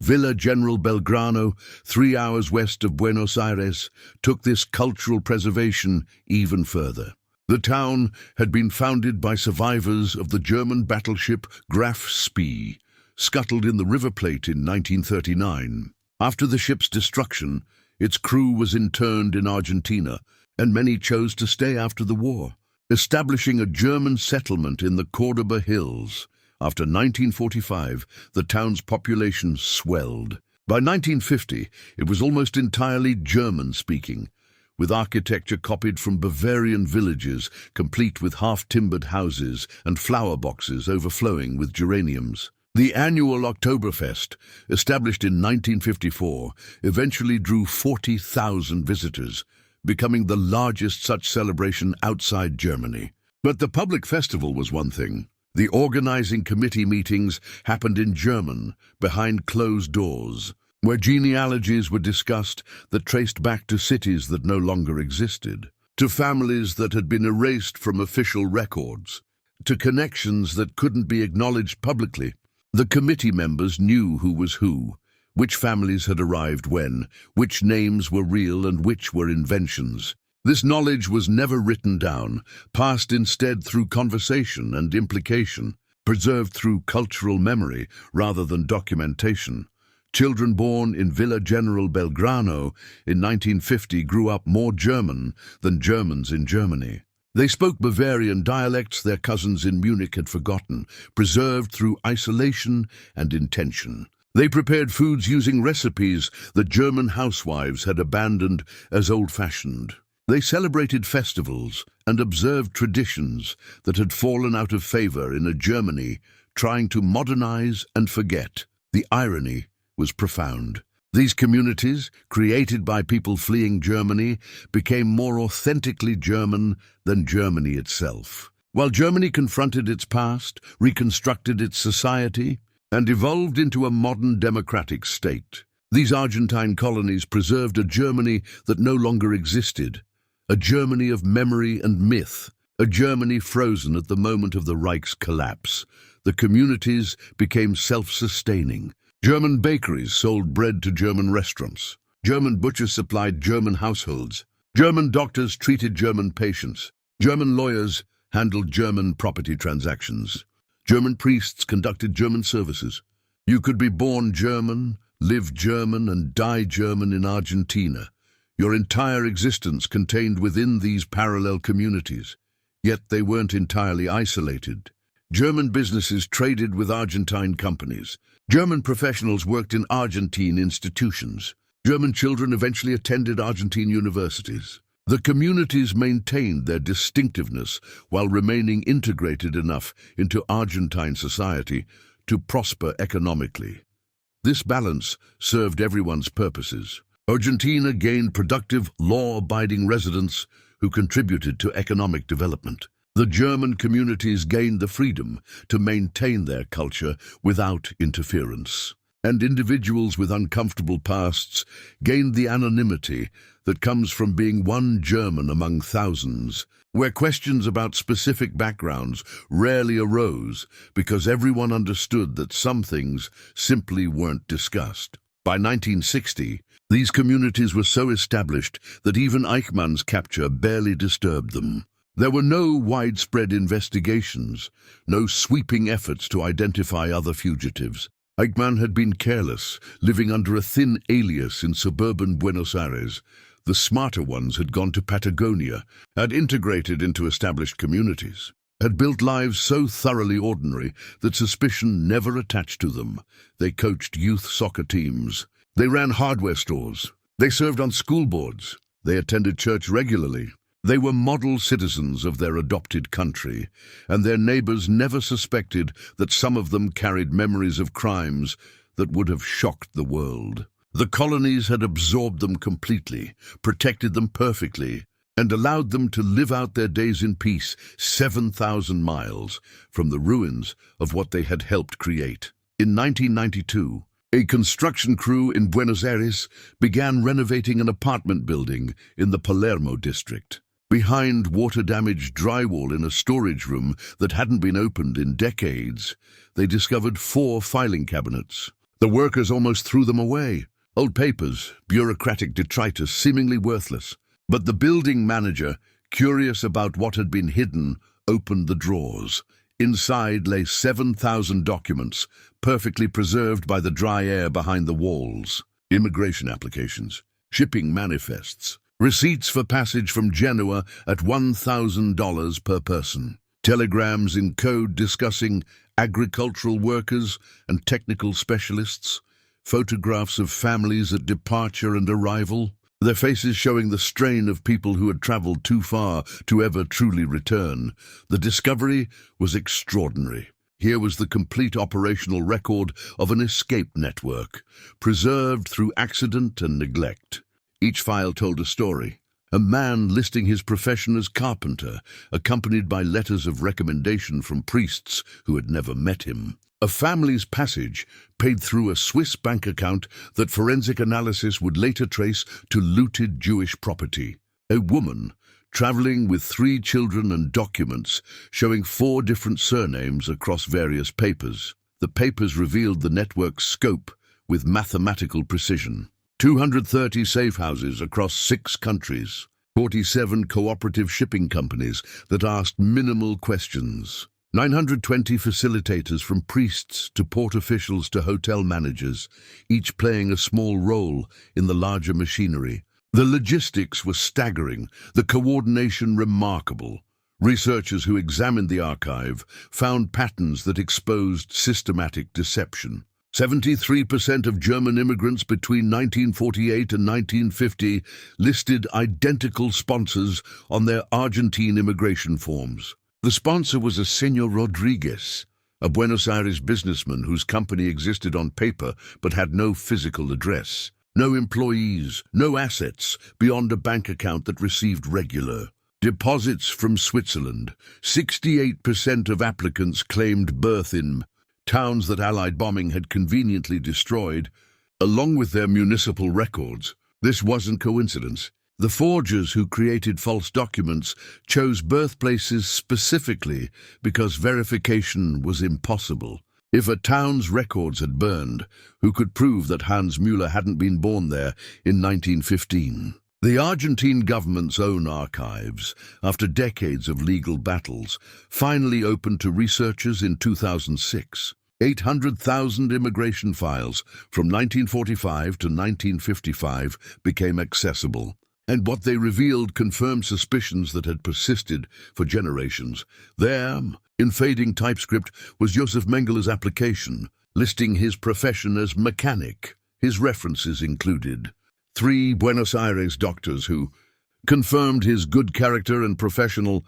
Villa General Belgrano, 3 hours west of Buenos Aires, took this cultural preservation even further. The town had been founded by survivors of the German battleship Graf Spee, scuttled in the River Plate in 1939. After the ship's destruction, its crew was interned in Argentina, and many chose to stay after the war, establishing a German settlement in the Cordoba Hills. After 1945, the town's population swelled. By 1950, it was almost entirely German-speaking, with architecture copied from Bavarian villages, complete with half-timbered houses and flower boxes overflowing with geraniums. The annual Oktoberfest, established in 1954, eventually drew 40,000 visitors, becoming the largest such celebration outside Germany. But the public festival was one thing. The organizing committee meetings happened in German, behind closed doors, where genealogies were discussed that traced back to cities that no longer existed, to families that had been erased from official records, to connections that couldn't be acknowledged publicly. The committee members knew who was who, which families had arrived when, which names were real and which were inventions. This knowledge was never written down, passed instead through conversation and implication, preserved through cultural memory rather than documentation. Children born in Villa General Belgrano in 1950 grew up more German than Germans in Germany. They spoke Bavarian dialects their cousins in Munich had forgotten, preserved through isolation and intention. They prepared foods using recipes that German housewives had abandoned as old-fashioned. They celebrated festivals and observed traditions that had fallen out of favor in a Germany trying to modernize and forget. The irony was profound. These communities, created by people fleeing Germany, became more authentically German than Germany itself. While Germany confronted its past, reconstructed its society, and evolved into a modern democratic state, these Argentine colonies preserved a Germany that no longer existed, a Germany of memory and myth, a Germany frozen at the moment of the Reich's collapse. The communities became self-sustaining. German bakeries sold bread to German restaurants. German butchers supplied German households. German doctors treated German patients. German lawyers handled German property transactions. German priests conducted German services. You could be born German, live German, and die German in Argentina. Your entire existence contained within these parallel communities. Yet they weren't entirely isolated. German businesses traded with Argentine companies. German professionals worked in Argentine institutions. German children eventually attended Argentine universities. The communities maintained their distinctiveness while remaining integrated enough into Argentine society to prosper economically. This balance served everyone's purposes. Argentina gained productive, law-abiding residents who contributed to economic development. The German communities gained the freedom to maintain their culture without interference. And individuals with uncomfortable pasts gained the anonymity that comes from being one German among thousands, where questions about specific backgrounds rarely arose because everyone understood that some things simply weren't discussed. By 1960, these communities were so established that even Eichmann's capture barely disturbed them. There were no widespread investigations, no sweeping efforts to identify other fugitives. Eichmann had been careless, living under a thin alias in suburban Buenos Aires. The smarter ones had gone to Patagonia, had integrated into established communities, had built lives so thoroughly ordinary that suspicion never attached to them. They coached youth soccer teams. They ran hardware stores. They served on school boards. They attended church regularly. They were model citizens of their adopted country, and their neighbors never suspected that some of them carried memories of crimes that would have shocked the world. The colonies had absorbed them completely, protected them perfectly, and allowed them to live out their days in peace 7,000 miles from the ruins of what they had helped create. In 1992, a construction crew in Buenos Aires began renovating an apartment building in the Palermo district. Behind water-damaged drywall in a storage room that hadn't been opened in decades, they discovered 4 filing cabinets. The workers almost threw them away. Old papers, bureaucratic detritus, seemingly worthless. But the building manager, curious about what had been hidden, opened the drawers. Inside lay 7,000 documents, perfectly preserved by the dry air behind the walls. Immigration applications, shipping manifests, receipts for passage from Genoa at $1,000 per person, telegrams in code discussing agricultural workers and technical specialists, photographs of families at departure and arrival, their faces showing the strain of people who had traveled too far to ever truly return. The discovery was extraordinary. Here was the complete operational record of an escape network, preserved through accident and neglect. Each file told a story. A man listing his profession as carpenter, accompanied by letters of recommendation from priests who had never met him. A family's passage paid through a Swiss bank account that forensic analysis would later trace to looted Jewish property. A woman traveling with 3 children and documents showing 4 different surnames across various papers. The papers revealed the network's scope with mathematical precision. 230 safe houses across 6 countries, 47 cooperative shipping companies that asked minimal questions, 920 facilitators from priests to port officials to hotel managers, each playing a small role in the larger machinery. The logistics were staggering, the coordination remarkable. Researchers who examined the archive found patterns that exposed systematic deception. 73% of German immigrants between 1948 and 1950 listed identical sponsors on their Argentine immigration forms. The sponsor was a Señor Rodriguez, a Buenos Aires businessman whose company existed on paper but had no physical address. No employees, no assets beyond a bank account that received regular deposits from Switzerland. 68% of applicants claimed birth in towns that Allied bombing had conveniently destroyed, along with their municipal records. This wasn't coincidence. The forgers who created false documents chose birthplaces specifically because verification was impossible. If a town's records had burned, who could prove that Hans Müller hadn't been born there in 1915? The Argentine government's own archives, after decades of legal battles, finally opened to researchers in 2006. 800,000 immigration files from 1945 to 1955 became accessible, and what they revealed confirmed suspicions that had persisted for generations. There, in fading typescript, was Josef Mengeler's application, listing his profession as mechanic. His references included 3 Buenos Aires doctors who confirmed his good character and professional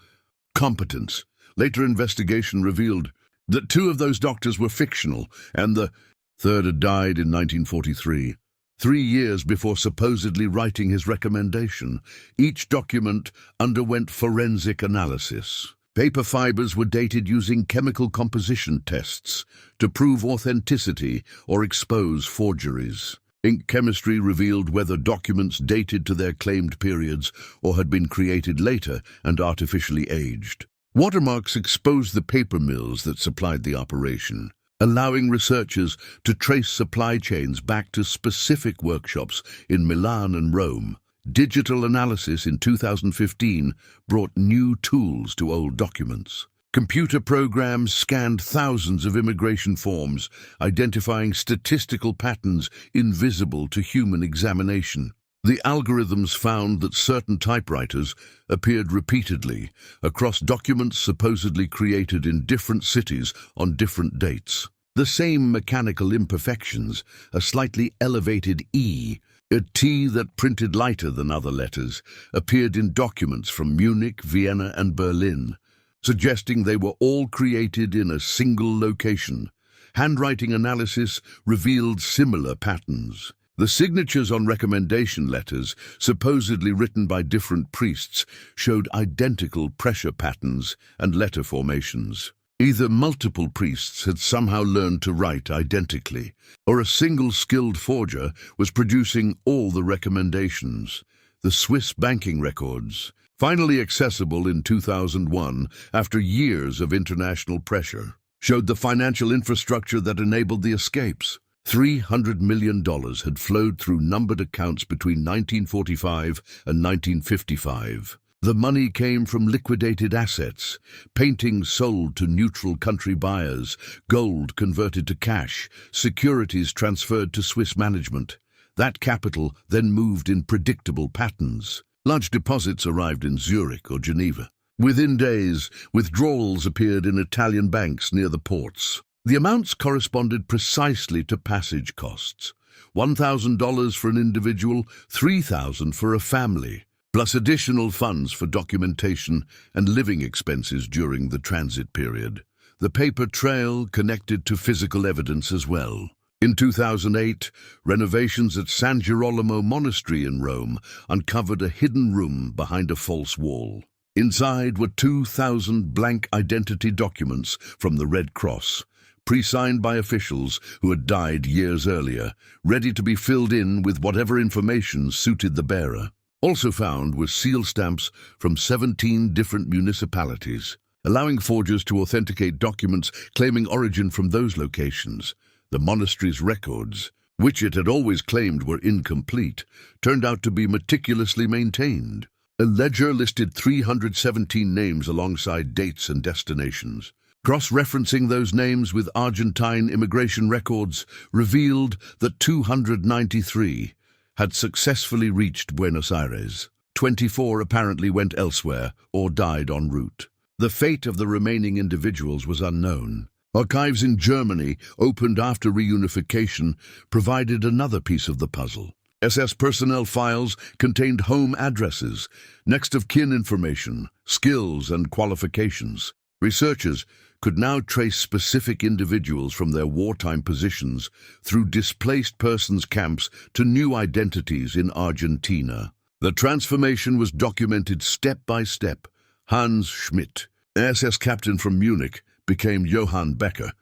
competence. Later investigation revealed that 2 of those doctors were fictional, and the third had died in 1943, 3 years before supposedly writing his recommendation. Each document underwent forensic analysis. Paper fibers were dated using chemical composition tests to prove authenticity or expose forgeries. Ink chemistry revealed whether documents dated to their claimed periods or had been created later and artificially aged. Watermarks exposed the paper mills that supplied the operation, allowing researchers to trace supply chains back to specific workshops in Milan and Rome. Digital analysis in 2015 brought new tools to old documents. Computer programs scanned thousands of immigration forms, identifying statistical patterns invisible to human examination. The algorithms found that certain typewriters appeared repeatedly across documents supposedly created in different cities on different dates. The same mechanical imperfections, a slightly elevated E, a T that printed lighter than other letters, appeared in documents from Munich, Vienna, and Berlin, suggesting they were all created in a single location. Handwriting analysis revealed similar patterns. The signatures on recommendation letters, supposedly written by different priests, showed identical pressure patterns and letter formations. Either multiple priests had somehow learned to write identically, or a single skilled forger was producing all the recommendations. The Swiss banking records, finally accessible in 2001 after years of international pressure, showed the financial infrastructure that enabled the escapes. $300 million had flowed through numbered accounts between 1945 and 1955. The money came from liquidated assets, paintings sold to neutral country buyers, gold converted to cash, securities transferred to Swiss management. That capital then moved in predictable patterns. Large deposits arrived in Zurich or Geneva. Within days, withdrawals appeared in Italian banks near the ports. The amounts corresponded precisely to passage costs. $1,000 for an individual, $3,000 for a family, plus additional funds for documentation and living expenses during the transit period. The paper trail connected to physical evidence as well. In 2008, renovations at San Girolamo Monastery in Rome uncovered a hidden room behind a false wall. Inside were 2,000 blank identity documents from the Red Cross, pre-signed by officials who had died years earlier, ready to be filled in with whatever information suited the bearer. Also found were seal stamps from 17 different municipalities, allowing forgers to authenticate documents claiming origin from those locations. The monastery's records, which it had always claimed were incomplete, turned out to be meticulously maintained. A ledger listed 317 names alongside dates and destinations. Cross-referencing those names with Argentine immigration records revealed that 293 had successfully reached Buenos Aires. 24 apparently went elsewhere or died en route. The fate of the remaining individuals was unknown. Archives in Germany, opened after reunification, provided another piece of the puzzle. SS personnel files contained home addresses, next of kin information, skills and qualifications. Researchers could now trace specific individuals from their wartime positions through displaced persons camps to new identities in Argentina. The transformation was documented step by step. Hans Schmidt, SS captain from Munich, became Johann Becker,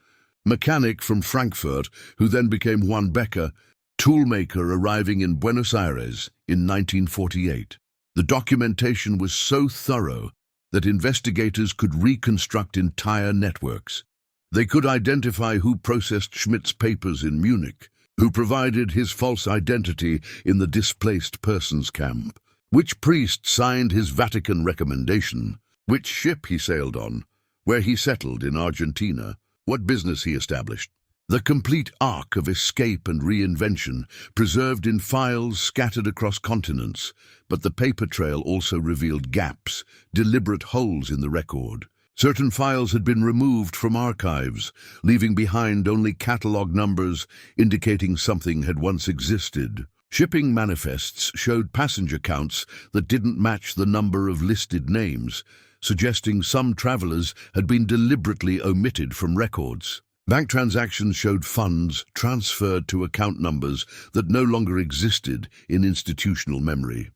mechanic from Frankfurt, who then became Juan Becker, toolmaker arriving in Buenos Aires in 1948. The documentation was so thorough that investigators could reconstruct entire networks. They could identify who processed Schmidt's papers in Munich, who provided his false identity in the displaced persons camp, which priest signed his Vatican recommendation, which ship he sailed on, where he settled in Argentina, what business he established. The complete arc of escape and reinvention, preserved in files scattered across continents, but the paper trail also revealed gaps, deliberate holes in the record. Certain files had been removed from archives, leaving behind only catalog numbers indicating something had once existed. Shipping manifests showed passenger counts that didn't match the number of listed names, suggesting some travelers had been deliberately omitted from records. Bank transactions showed funds transferred to account numbers that no longer existed in institutional memory.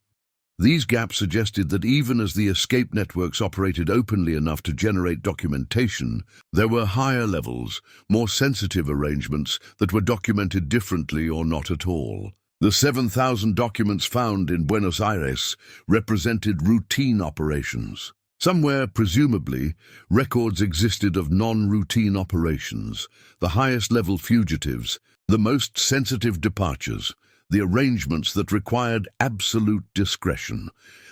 These gaps suggested that even as the escape networks operated openly enough to generate documentation, there were higher levels, more sensitive arrangements that were documented differently or not at all. The 7,000 documents found in Buenos Aires represented routine operations. Somewhere, presumably, records existed of non-routine operations, the highest-level fugitives, the most sensitive departures, the arrangements that required absolute discretion.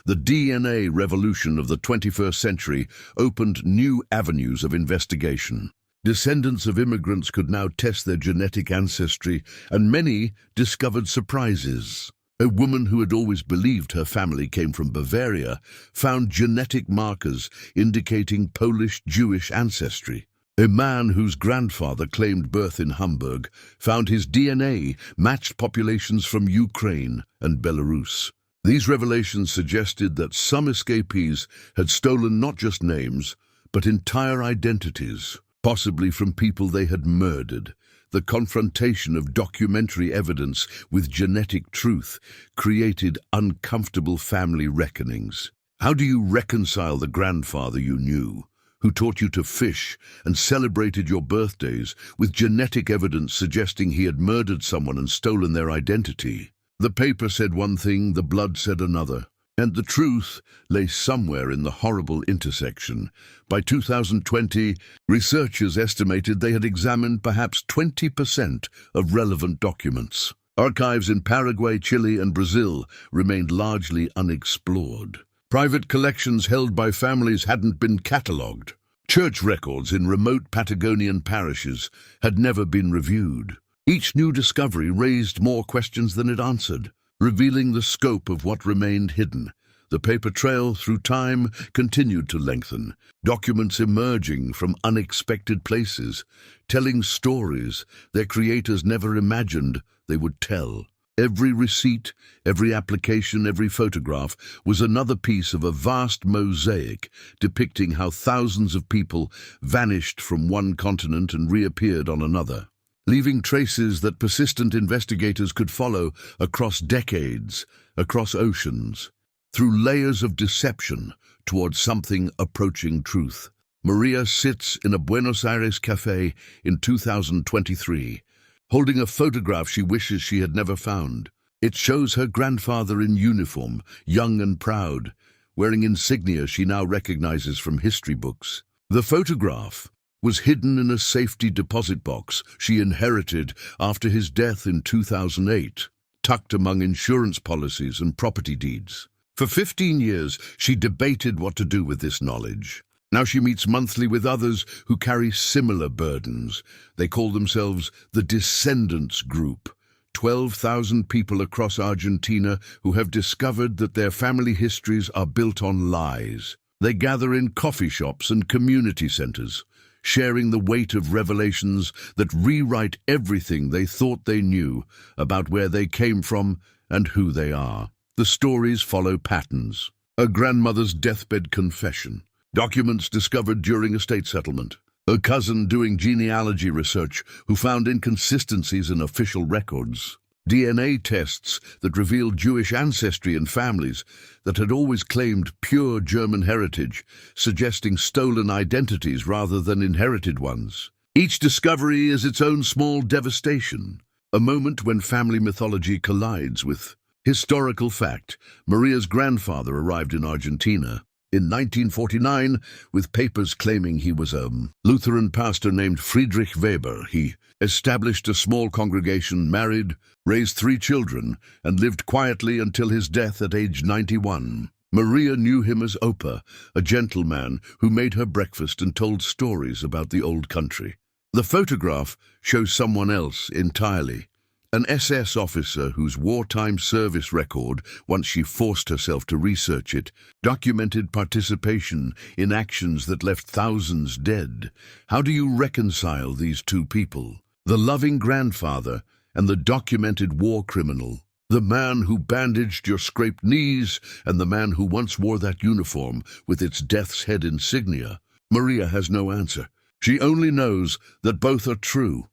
The DNA revolution of the 21st century opened new avenues of investigation. Descendants of immigrants could now test their genetic ancestry, and many discovered surprises. A woman who had always believed her family came from Bavaria found genetic markers indicating Polish-Jewish ancestry. A man whose grandfather claimed birth in Hamburg found his DNA matched populations from Ukraine and Belarus. These revelations suggested that some escapees had stolen not just names, but entire identities, possibly from people they had murdered. The confrontation of documentary evidence with genetic truth created uncomfortable family reckonings. How do you reconcile the grandfather you knew, who taught you to fish and celebrated your birthdays, with genetic evidence suggesting he had murdered someone and stolen their identity? The paper said one thing, the blood said another. And the truth lay somewhere in the horrible intersection. By 2020, researchers estimated they had examined perhaps 20% of relevant documents. Archives in Paraguay, Chile, and Brazil remained largely unexplored. Private collections held by families hadn't been catalogued. Church records in remote Patagonian parishes had never been reviewed. Each new discovery raised more questions than it answered, revealing the scope of what remained hidden. The paper trail through time continued to lengthen, documents emerging from unexpected places, telling stories their creators never imagined they would tell. Every receipt, every application, every photograph was another piece of a vast mosaic depicting how thousands of people vanished from one continent and reappeared on another, leaving traces that persistent investigators could follow across decades, across oceans, through layers of deception towards something approaching truth. Maria sits in a Buenos Aires cafe in 2023, holding a photograph she wishes she had never found. It shows her grandfather in uniform, young and proud, wearing insignia she now recognizes from history books. The photograph was hidden in a safety deposit box she inherited after his death in 2008, tucked among insurance policies and property deeds. For 15 years, she debated what to do with this knowledge. Now she meets monthly with others who carry similar burdens. They call themselves the Descendants Group, 12,000 people across Argentina who have discovered that their family histories are built on lies. They gather in coffee shops and community centers, sharing the weight of revelations that rewrite everything they thought they knew about where they came from and who they are. The stories follow patterns. A grandmother's deathbed confession, documents discovered during estate settlement, a cousin doing genealogy research who found inconsistencies in official records, DNA tests that revealed Jewish ancestry in families that had always claimed pure German heritage, suggesting stolen identities rather than inherited ones. Each discovery is its own small devastation, a moment when family mythology collides with historical fact. Maria's grandfather arrived in Argentina in 1949 with papers claiming he was a Lutheran pastor named Friedrich Weber. He established a small congregation, married, raised 3 children, and lived quietly until his death at age 91. Maria knew him as Opa, a gentleman who made her breakfast and told stories about the old country. The photograph shows someone else entirely. An SS officer whose wartime service record, once she forced herself to research it, documented participation in actions that left thousands dead. How do you reconcile these two people? The loving grandfather and the documented war criminal. The man who bandaged your scraped knees and the man who once wore that uniform with its death's head insignia. Maria has no answer. She only knows that both are true,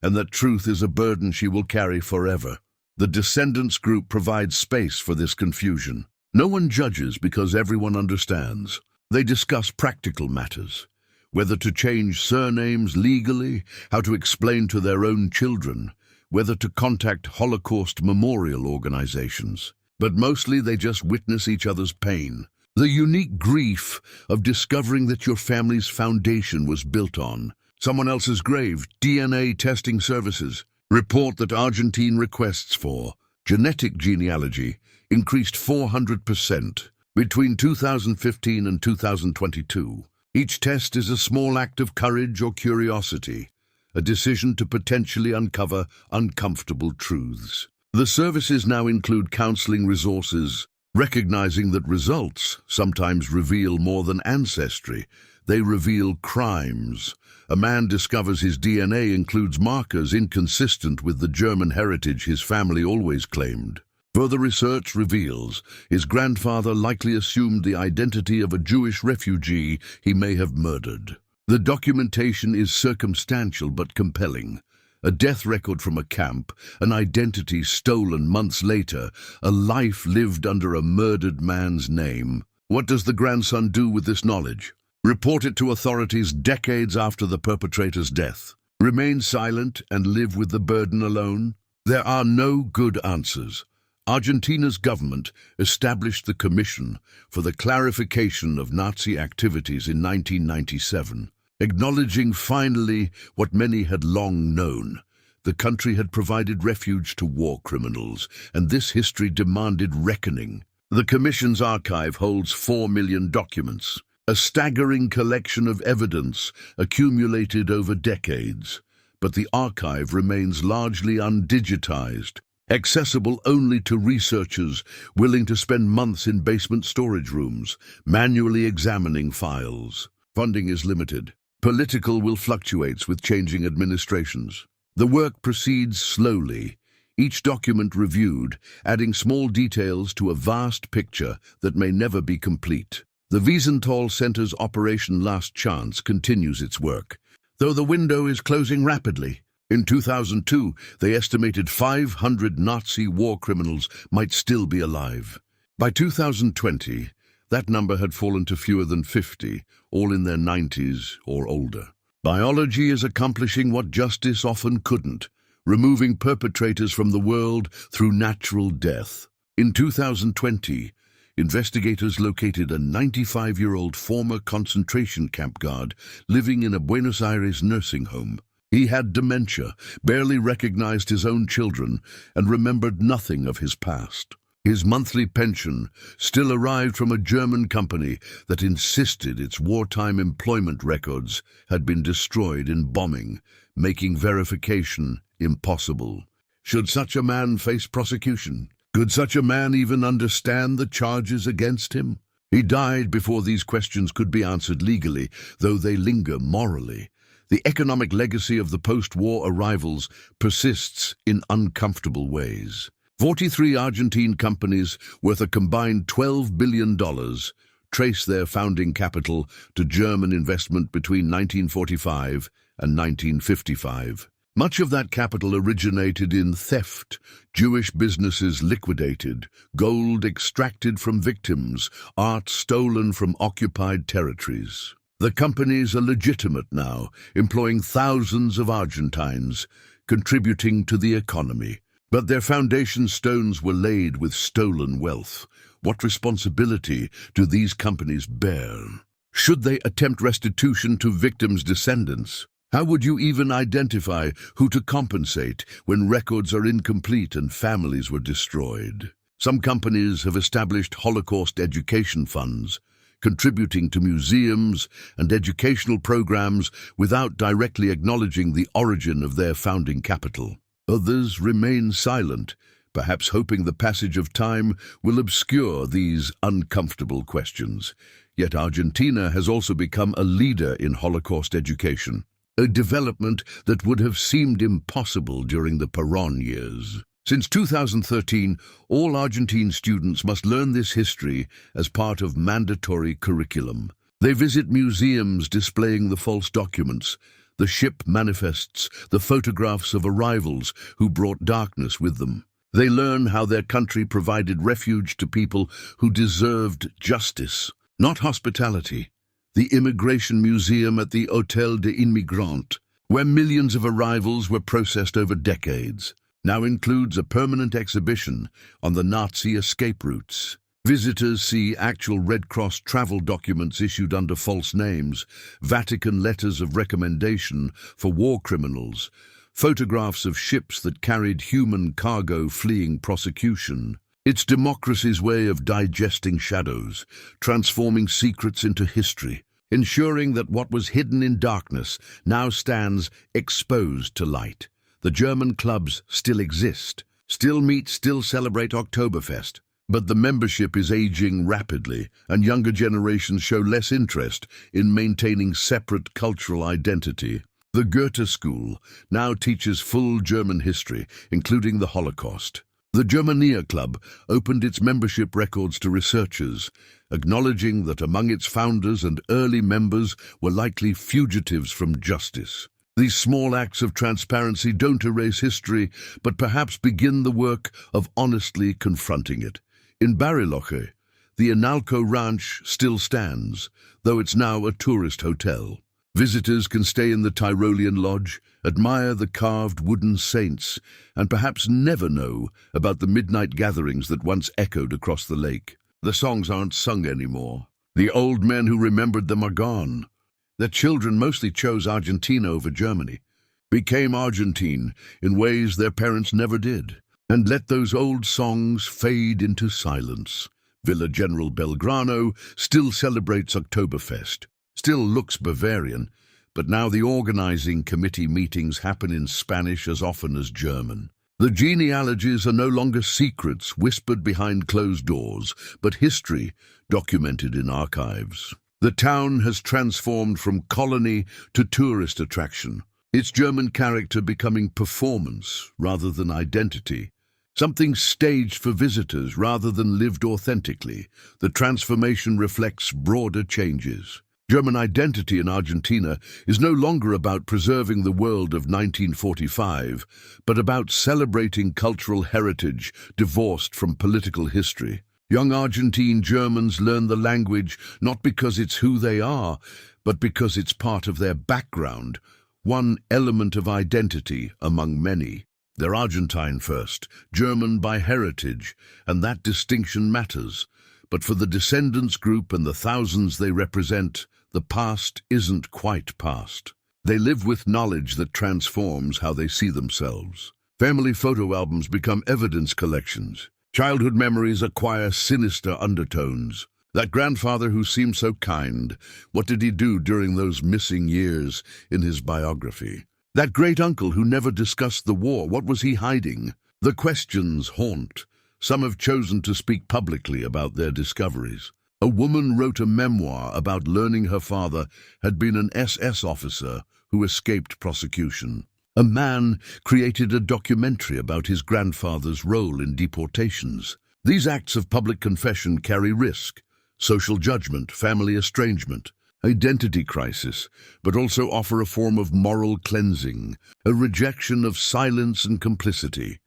and that truth is a burden she will carry forever. The Descendants Group provides space for this confusion. No one judges because everyone understands. They discuss practical matters, whether to change surnames legally, how to explain to their own children, whether to contact Holocaust memorial organizations. But mostly they just witness each other's pain. The unique grief of discovering that your family's foundation was built on someone else's grave. DNA testing services report that Argentine requests for genetic genealogy increased 400% between 2015 and 2022. Each test is a small act of courage or curiosity, a decision to potentially uncover uncomfortable truths. The services now include counseling resources, recognizing that results sometimes reveal more than ancestry. They reveal crimes. A man discovers his DNA includes markers inconsistent with the German heritage his family always claimed. Further research reveals his grandfather likely assumed the identity of a Jewish refugee he may have murdered. The documentation is circumstantial but compelling. A death record from a camp, an identity stolen months later, a life lived under a murdered man's name. What does the grandson do with this knowledge? Report it to authorities decades after the perpetrator's death? Remain silent and live with the burden alone? There are no good answers. Argentina's government established the Commission for the Clarification of Nazi Activities in 1997, acknowledging finally what many had long known. The country had provided refuge to war criminals, and this history demanded reckoning. The Commission's archive holds 4 million documents, a staggering collection of evidence accumulated over decades. But the archive remains largely undigitized, accessible only to researchers willing to spend months in basement storage rooms, manually examining files. Funding is limited. Political will fluctuates with changing administrations. The work proceeds slowly, each document reviewed, adding small details to a vast picture that may never be complete. The Wiesenthal Center's Operation Last Chance continues its work, though the window is closing rapidly. In 2002, they estimated 500 Nazi war criminals might still be alive. By 2020, that number had fallen to fewer than 50, all in their 90s or older. Biology is accomplishing what justice often couldn't, removing perpetrators from the world through natural death. In 2020, investigators located a 95-year-old former concentration camp guard living in a Buenos Aires nursing home. He had dementia, barely recognized his own children, and remembered nothing of his past. His monthly pension still arrived from a German company that insisted its wartime employment records had been destroyed in bombing, making verification impossible. Should such a man face prosecution? Could such a man even understand the charges against him? He died before these questions could be answered legally, though they linger morally. The economic legacy of the post-war arrivals persists in uncomfortable ways. 43 Argentine companies worth a combined $12 billion trace their founding capital to German investment between 1945 and 1955. Much of that capital originated in theft, Jewish businesses liquidated, gold extracted from victims, art stolen from occupied territories. The companies are legitimate now, employing thousands of Argentines, contributing to the economy. But their foundation stones were laid with stolen wealth. What responsibility do these companies bear? Should they attempt restitution to victims' descendants? How would you even identify who to compensate when records are incomplete and families were destroyed? Some companies have established Holocaust education funds, contributing to museums and educational programs without directly acknowledging the origin of their founding capital. Others remain silent, perhaps hoping the passage of time will obscure these uncomfortable questions. Yet Argentina has also become a leader in Holocaust education, a development that would have seemed impossible during the Perón years. Since 2013, all Argentine students must learn this history as part of mandatory curriculum. They visit museums displaying the false documents, the ship manifests, the photographs of arrivals who brought darkness with them. They learn how their country provided refuge to people who deserved justice, not hospitality. The Immigration Museum at the Hôtel des Immigrants, where millions of arrivals were processed over decades, now includes a permanent exhibition on the Nazi escape routes. Visitors see actual Red Cross travel documents issued under false names, Vatican letters of recommendation for war criminals, photographs of ships that carried human cargo fleeing prosecution. It's democracy's way of digesting shadows, transforming secrets into history, ensuring that what was hidden in darkness now stands exposed to light. The German clubs still exist, still meet, still celebrate Oktoberfest. But the membership is aging rapidly, and younger generations show less interest in maintaining separate cultural identity. The Goethe School now teaches full German history, including the Holocaust. The Germania Club opened its membership records to researchers, acknowledging that among its founders and early members were likely fugitives from justice. These small acts of transparency don't erase history, but perhaps begin the work of honestly confronting it. In Bariloche, the Inalco Ranch still stands, though it's now a tourist hotel. Visitors can stay in the Tyrolean Lodge, admire the carved wooden saints, and perhaps never know about the midnight gatherings that once echoed across the lake. The songs aren't sung anymore. The old men who remembered them are gone. Their children mostly chose Argentina over Germany, became Argentine in ways their parents never did, and let those old songs fade into silence. Villa General Belgrano still celebrates Oktoberfest, still looks Bavarian, but now the organizing committee meetings happen in Spanish as often as German. The genealogies are no longer secrets whispered behind closed doors, but history documented in archives. The town has transformed from colony to tourist attraction, its German character becoming performance rather than identity. Something staged for visitors rather than lived authentically. The transformation reflects broader changes. German identity in Argentina is no longer about preserving the world of 1945, but about celebrating cultural heritage divorced from political history. Young Argentine Germans learn the language not because it's who they are, but because it's part of their background, one element of identity among many. They're Argentine first, German by heritage, and that distinction matters. But for the descendants group and the thousands they represent, the past isn't quite past. They live with knowledge that transforms how they see themselves. Family photo albums become evidence collections. Childhood memories acquire sinister undertones. That grandfather who seemed so kind, what did he do during those missing years in his biography? That great uncle who never discussed the war, what was he hiding? The questions haunt. Some have chosen to speak publicly about their discoveries. A woman wrote a memoir about learning her father had been an SS officer who escaped prosecution. A man created a documentary about his grandfather's role in deportations. These acts of public confession carry risk, social judgment, family estrangement, identity crisis, but also offer a form of moral cleansing, a rejection of silence and complicity.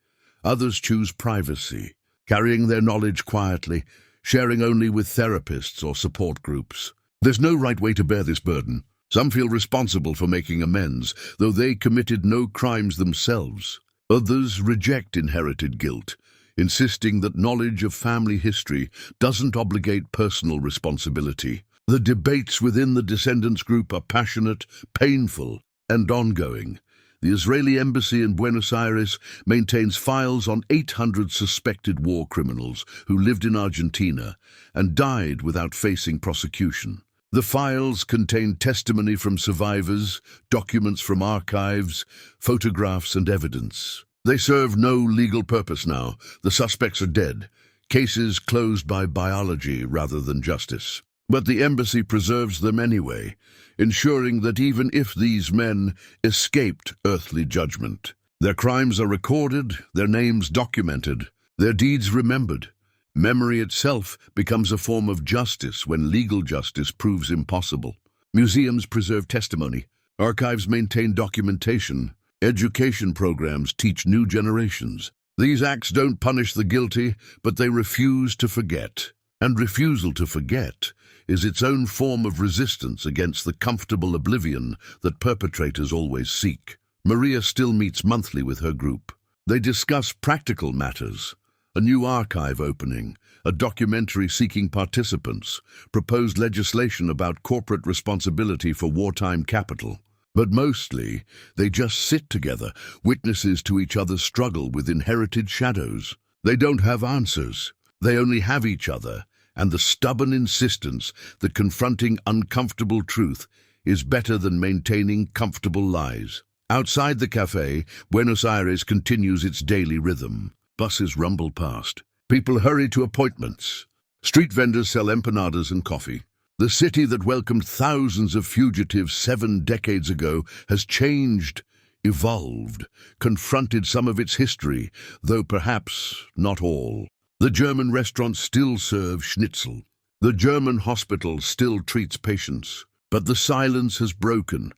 Others choose privacy, carrying their knowledge quietly, sharing only with therapists or support groups. There's no right way to bear this burden. Some feel responsible for making amends, though they committed no crimes themselves. Others reject inherited guilt, insisting that knowledge of family history doesn't obligate personal responsibility. The debates within the descendants group are passionate, painful, and ongoing. The Israeli embassy in Buenos Aires maintains files on 800 suspected war criminals who lived in Argentina and died without facing prosecution. The files contain testimony from survivors, documents from archives, photographs and evidence. They serve no legal purpose now. The suspects are dead. Cases closed by biology rather than justice. But the embassy preserves them anyway, ensuring that even if these men escaped earthly judgment, their crimes are recorded, their names documented, their deeds remembered. Memory itself becomes a form of justice when legal justice proves impossible. Museums preserve testimony. Archives maintain documentation. Education programs teach new generations. These acts don't punish the guilty, but they refuse to forget. And refusal to forget is its own form of resistance against the comfortable oblivion that perpetrators always seek. Maria still meets monthly with her group. They discuss practical matters. A new archive opening, a documentary seeking participants, proposed legislation about corporate responsibility for wartime capital. But mostly, they just sit together, witnesses to each other's struggle with inherited shadows. They don't have answers. They only have each other, and the stubborn insistence that confronting uncomfortable truth is better than maintaining comfortable lies. Outside the cafe, Buenos Aires continues its daily rhythm. Buses rumble past. People hurry to appointments. Street vendors sell empanadas and coffee. The city that welcomed thousands of fugitives 7 decades ago has changed, evolved, confronted some of its history, though perhaps not all. The German restaurants still serve schnitzel. The German hospital still treats patients. But the silence has broken,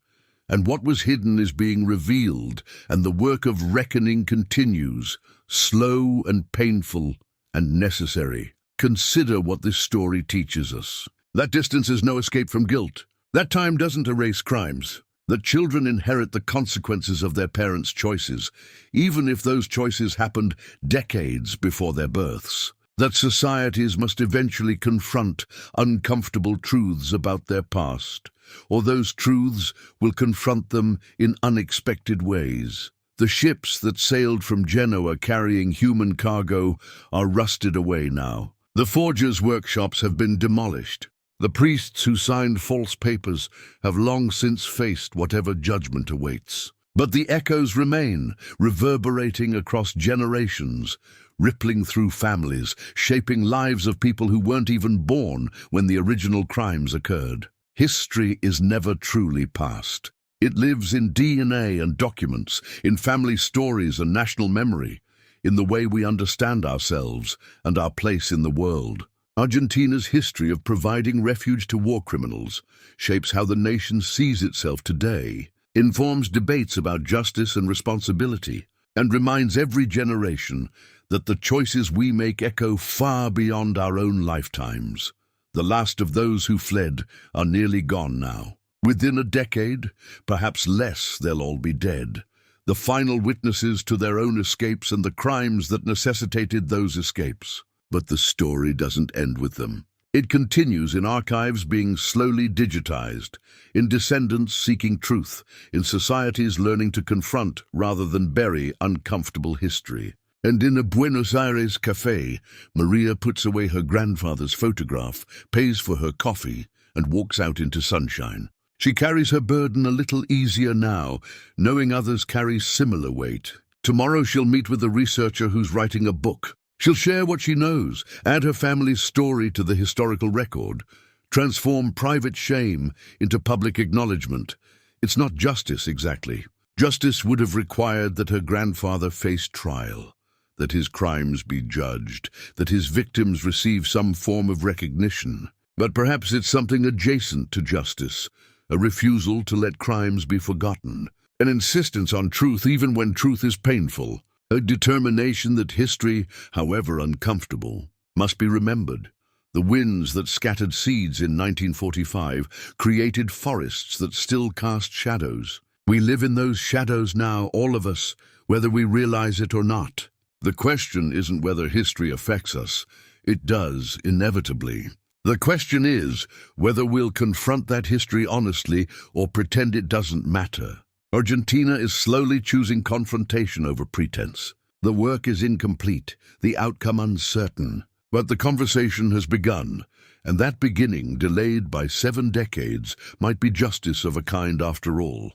and what was hidden is being revealed, and the work of reckoning continues, slow and painful and necessary. Consider what this story teaches us. That distance is no escape from guilt. That time doesn't erase crimes. That children inherit the consequences of their parents' choices, even if those choices happened decades before their births. That societies must eventually confront uncomfortable truths about their past, or those truths will confront them in unexpected ways. The ships that sailed from Genoa carrying human cargo are rusted away now. The forgers' workshops have been demolished. The priests who signed false papers have long since faced whatever judgment awaits. But the echoes remain, reverberating across generations, rippling through families, shaping lives of people who weren't even born when the original crimes occurred. History is never truly past. It lives in DNA and documents, in family stories and national memory, in the way we understand ourselves and our place in the world. Argentina's history of providing refuge to war criminals shapes how the nation sees itself today, informs debates about justice and responsibility, and reminds every generation that the choices we make echo far beyond our own lifetimes. The last of those who fled are nearly gone now. Within a decade, perhaps less, they'll all be dead. The final witnesses to their own escapes and the crimes that necessitated those escapes. But the story doesn't end with them. It continues in archives being slowly digitized, in descendants seeking truth, in societies learning to confront rather than bury uncomfortable history. And in a Buenos Aires cafe, Maria puts away her grandfather's photograph, pays for her coffee, and walks out into sunshine. She carries her burden a little easier now, knowing others carry similar weight. Tomorrow she'll meet with a researcher who's writing a book. She'll share what she knows, add her family's story to the historical record, transform private shame into public acknowledgement. It's not justice, exactly. Justice would have required that her grandfather face trial, that his crimes be judged, that his victims receive some form of recognition. But perhaps it's something adjacent to justice, a refusal to let crimes be forgotten, an insistence on truth even when truth is painful, a determination that history, however uncomfortable, must be remembered. The winds that scattered seeds in 1945 created forests that still cast shadows. We live in those shadows now, all of us, whether we realize it or not. The question isn't whether history affects us. It does, inevitably. The question is whether we'll confront that history honestly or pretend it doesn't matter. Argentina is slowly choosing confrontation over pretense. The work is incomplete, the outcome uncertain. But the conversation has begun, and that beginning, delayed by 7 decades, might be justice of a kind after all.